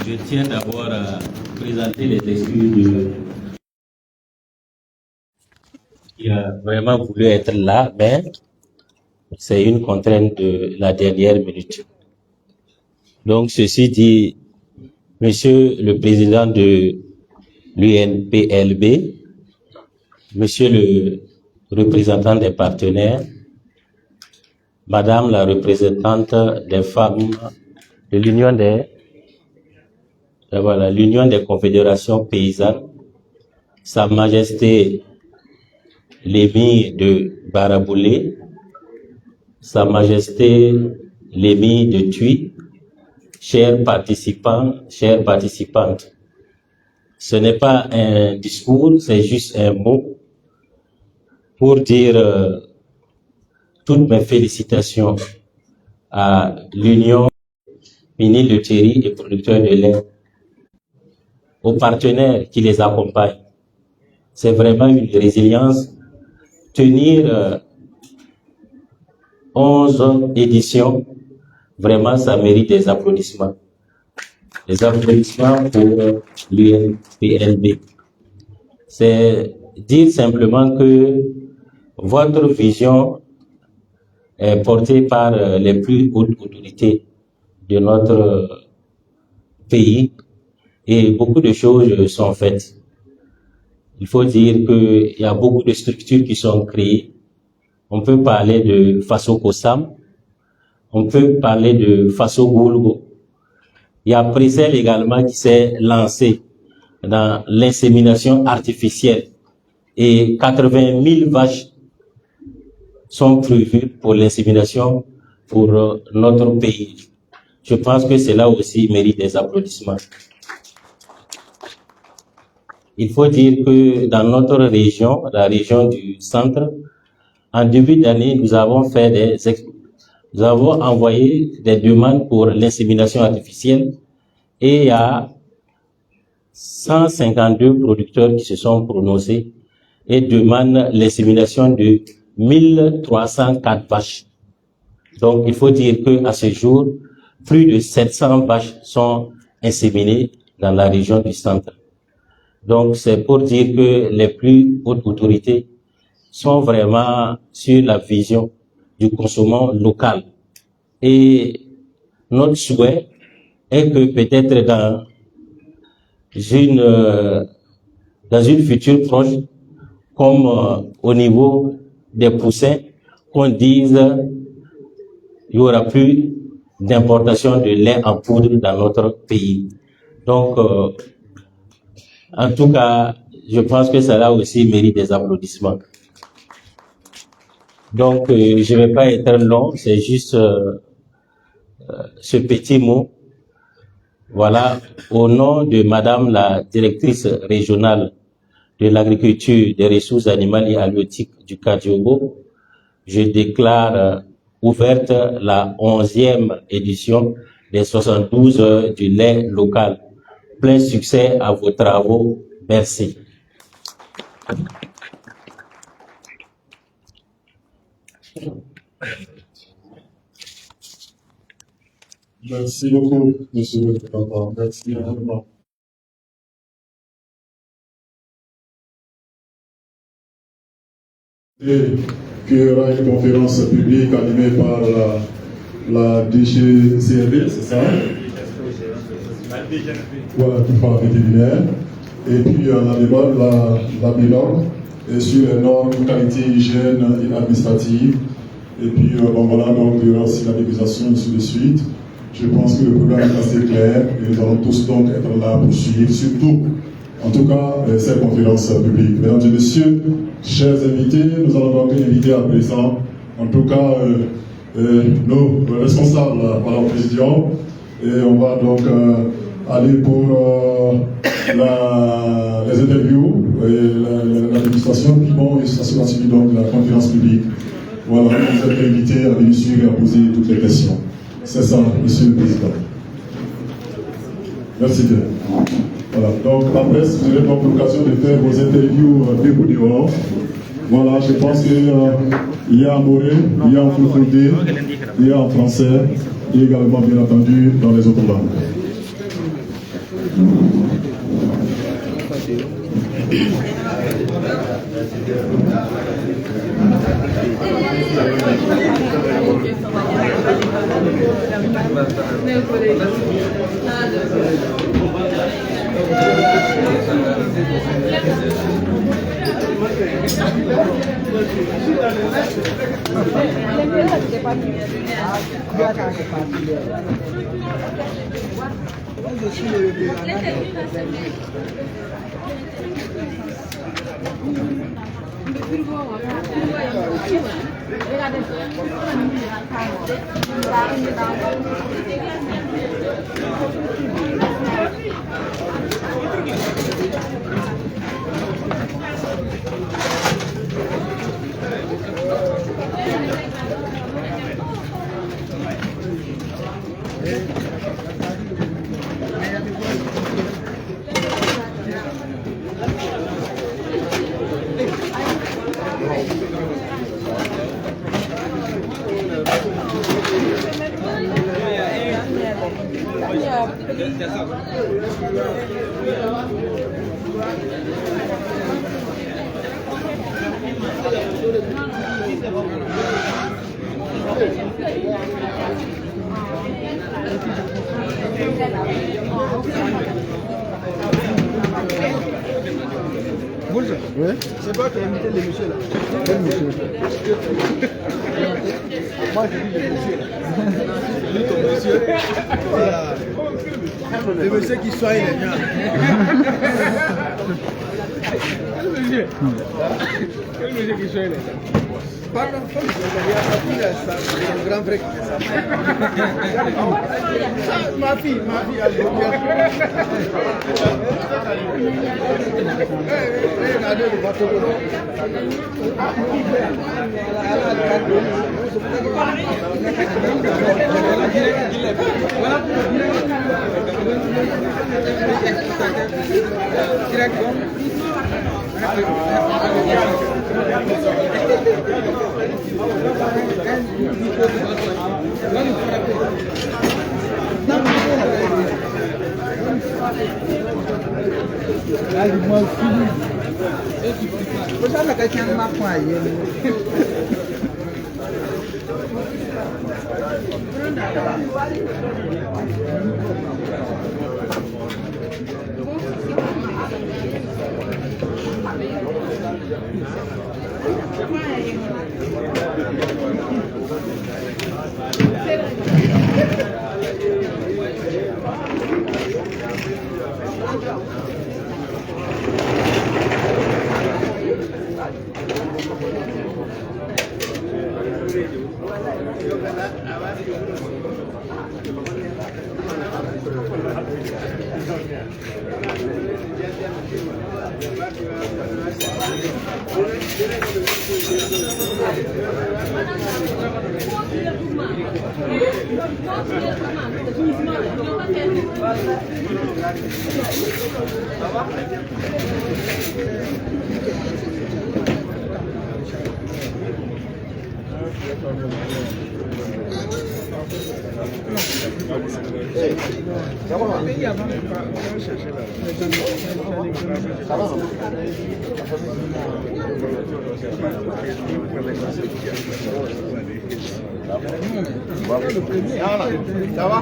Je tiens d'abord à présenter les excuses qui a vraiment voulu être là, mais c'est une contrainte de la dernière minute. Donc, ceci dit, Monsieur le Président de l'UNPLB, Monsieur le représentant des partenaires, Madame la représentante des femmes de l'Union des confédérations paysannes, Sa Majesté l'émir de Baraboulé, Sa Majesté l'émir de Thuy, chers participants, chères participantes, ce n'est pas un discours, c'est juste un mot pour dire toutes mes félicitations à l'Union Minilutherie et producteurs de lait, aux partenaires qui les accompagnent. C'est vraiment une résilience. Tenir 11 éditions, vraiment ça mérite des applaudissements. Des applaudissements pour l'UNPLB. C'est dire simplement que votre vision est portée par les plus hautes autorités de notre pays et beaucoup de choses sont faites. Il faut dire qu'il y a beaucoup de structures qui sont créées. On peut parler de Faso Kosam, on peut parler de Faso Goulgo. Il y a Présel également qui s'est lancé dans l'insémination artificielle et 80 000 vaches sont prévues pour l'insémination pour notre pays. Je pense que cela aussi mérite des applaudissements. Il faut dire que dans notre région, la région du centre, en début d'année, nous avons envoyé des demandes pour l'insémination artificielle et il y a 152 producteurs qui se sont prononcés et demandent l'insémination de 1304 vaches. Donc, il faut dire qu'à ce jour, plus de 700 vaches sont inséminées dans la région du centre. Donc, c'est pour dire que les plus hautes autorités sont vraiment sur la vision du consommant local. Et notre souhait est que peut-être dans une future proche, comme au niveau des poussins, qu'on dise il y aura plus d'importation de lait en poudre dans notre pays. Donc, en tout cas, je pense que cela aussi mérite des applaudissements. Donc, je ne vais pas être long, c'est juste ce petit mot. Voilà, au nom de Madame la directrice régionale de l'agriculture, des ressources animales et halieutiques du Kadiogo, je déclare ouverte la 11e édition des 72 heures du lait local. Plein succès à vos travaux. Merci. Merci beaucoup, monsieur le président. Merci vraiment. Et qu'il y aura une conférence publique animée par la DGCRD, c'est ça? voilà, qui parle vétérinaire. Et puis la bilan et sur les normes de qualité, hygiène et administrative. Et puis voilà, donc il y aura aussi la négociation et ainsi de suite. Je pense que le programme est assez clair et nous allons tous donc être là pour suivre, surtout, en tout cas, cette conférence publique. Mesdames et messieurs, chers invités, nous allons donc inviter à présent, en tout cas, nos responsables par la présidente, et on va donc aller pour les interviews et la dégustation, puis bon, et ça sera suivi donc de la conférence publique. Voilà, vous êtes invités à venir suivre et à poser toutes les questions. C'est ça, Monsieur le Président. Merci bien. Voilà, donc après, vous aurez donc l'occasion de faire vos interviews debout dehors. Voilà, je pense qu'il y a en moré, il y a en fulfulde, il y a en français, et également, bien entendu, dans les autres langues. Oui. C'est toi qui as invité les messieurs là. Quel monsieur? Moi je dis les messieurs là. Je dis ton monsieur. Voilà. Les messieurs qui soignent les gens. Quel monsieur? Quel monsieur qui soigne les gens? Pardon, comme il y a ça, c'est un grand frère qui fait ça. Ma fille, elle veut bien. Regardez le bateau. Ça va. Ça va?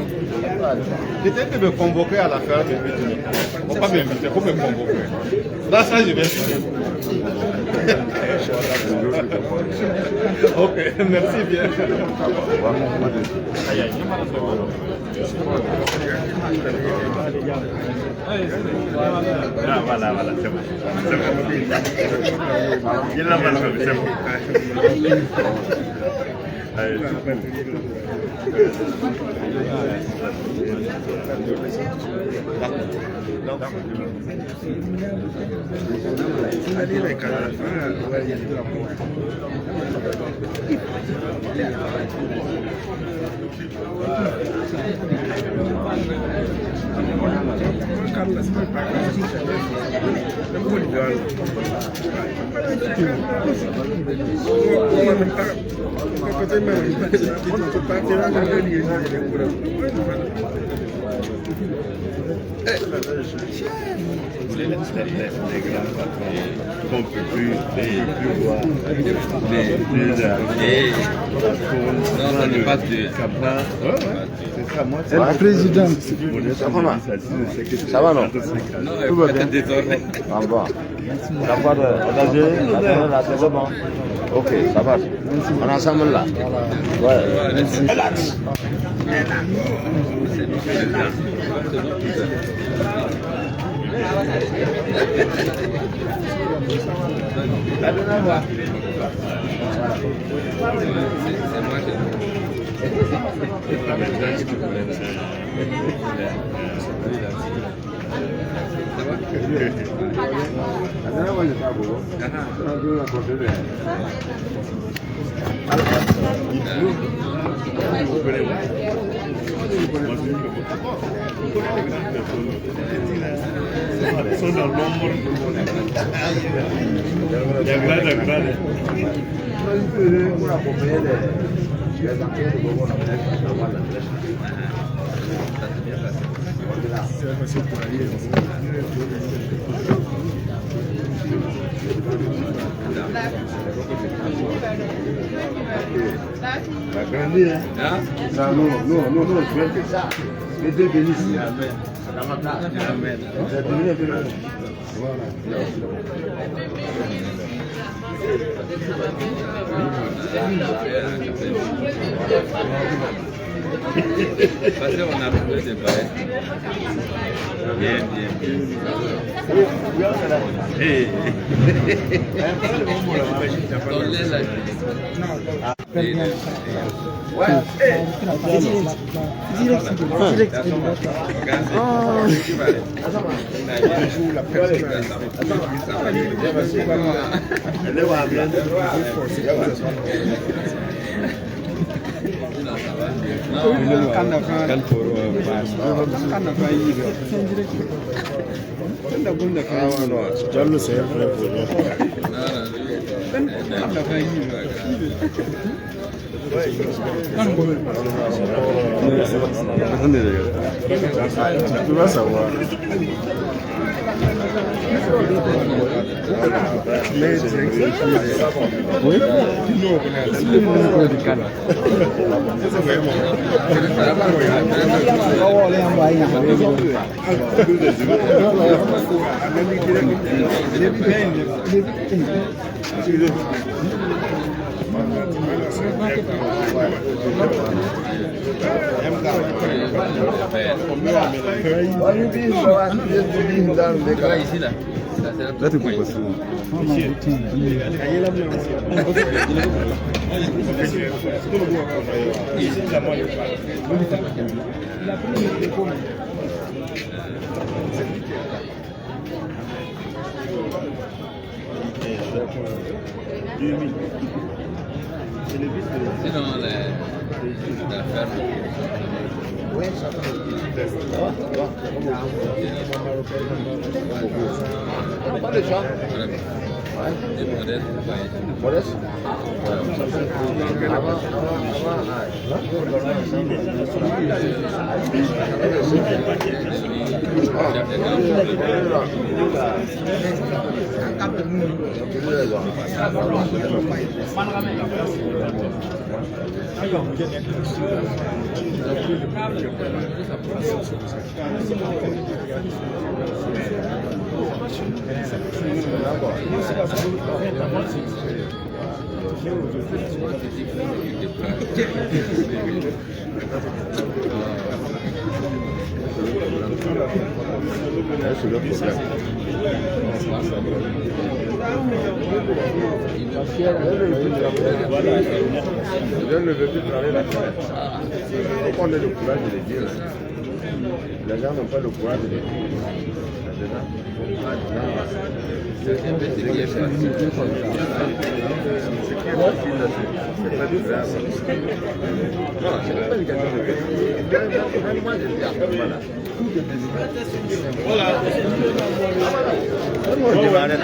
Peut-être que me convoquer à la ferme, mais tu ne faut pas m'inviter, il faut me convoquer. Là, ça, je vais finir. Ok, merci bien. Voilà, c'est bon. Il l'a mal fait, c'est bon. Les grands patrons qu'on peut plus voir, non, ça n'est pas de Capra. C'est ça, moi, c'est la présidente. Ça va, non? Tout va bien. Ça va. La part là, c'est bon. Ok, ça va. On est ensemble là. Ouais. Relax. Son dans l'ombre. La grande, hein? Non, je vais faire ça. Les deux bénissent. Amen. Amen. Parce qu'on a trouvé des bails. Bien. Tu vas savoir. Oui? Là, tu peux passer. Sinon, la ferme. Oui, ça va. Pas de chat. Des modestes, Modeste? C'est le problème. Je ne veux plus travailler la terre. Pourquoi on a le courage de le dire? Les gens n'ont pas le courage de le dire. C'est un peu ce qui est facile. C'est pas du grave. Non, c'est pas une question de grave. Moi, je dis à peu près là. Voilà. Moi, je démarre là.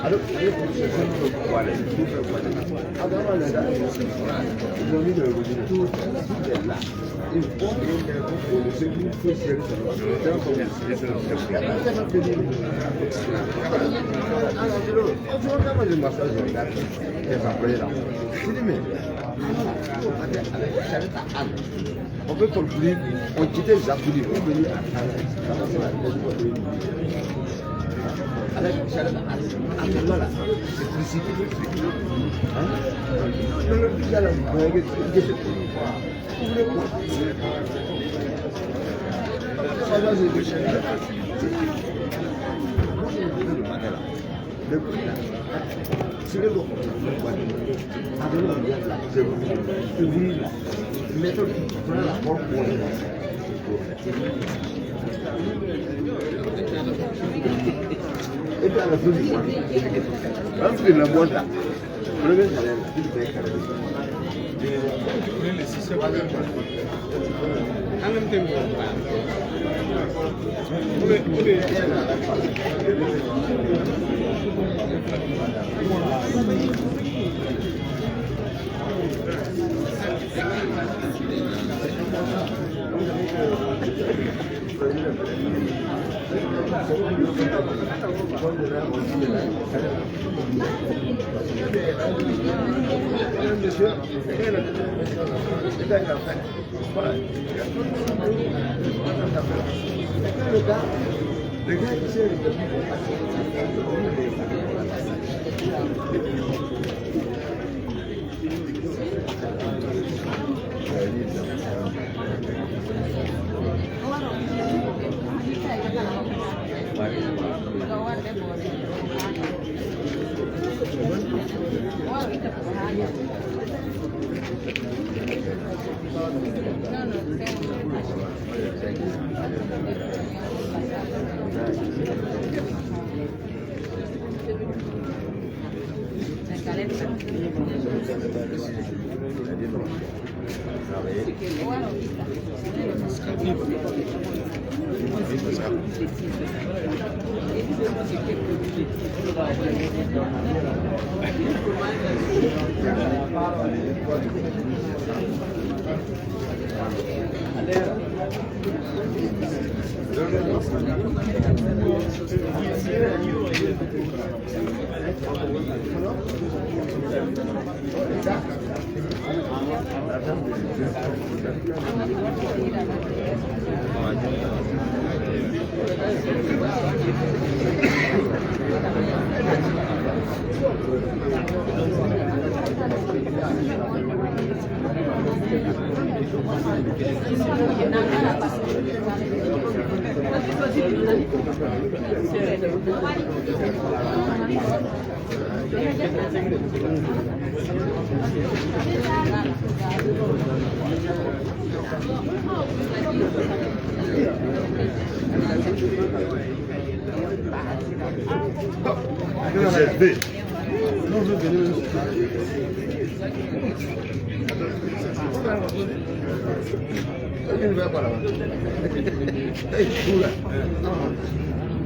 Alors, ils ont mis le tout là. Il faut que ce qui fait c'est on peut conclure, on quittait les applaudis pour venir à avec voilà, c'est précipité. C'est le et puis à la fin du mois, même si la boîte là, le même salaire, il paye le gars qui sait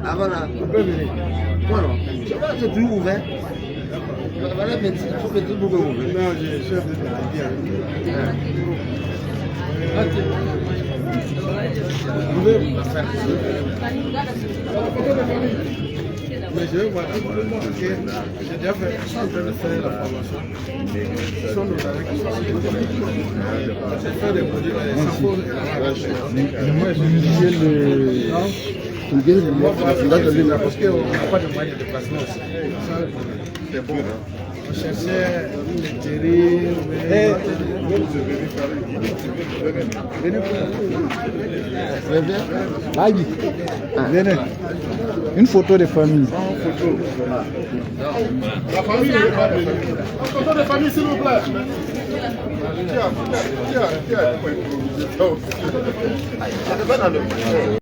Ah voilà. On peut venir. Voilà. C'est toujours ouvert. Voilà, mais il faut que tout le monde ouvert. Non, j'ai chef de la Vous pouvez faire mais je vais voir tout le monde parce que j'ai déjà fait, je suis en train de faire la formation. Ils sont nos amis qui sont c'est faire des produits, des samples et moi, je vais utiliser le... Parce qu'on n'a pas de moyen de déplacement aussi. C'est bon. On cherchait une intérim, venez. Une photo de famille. La famille ne veut pas venir. Une photo de famille, s'il vous plaît. Tiens.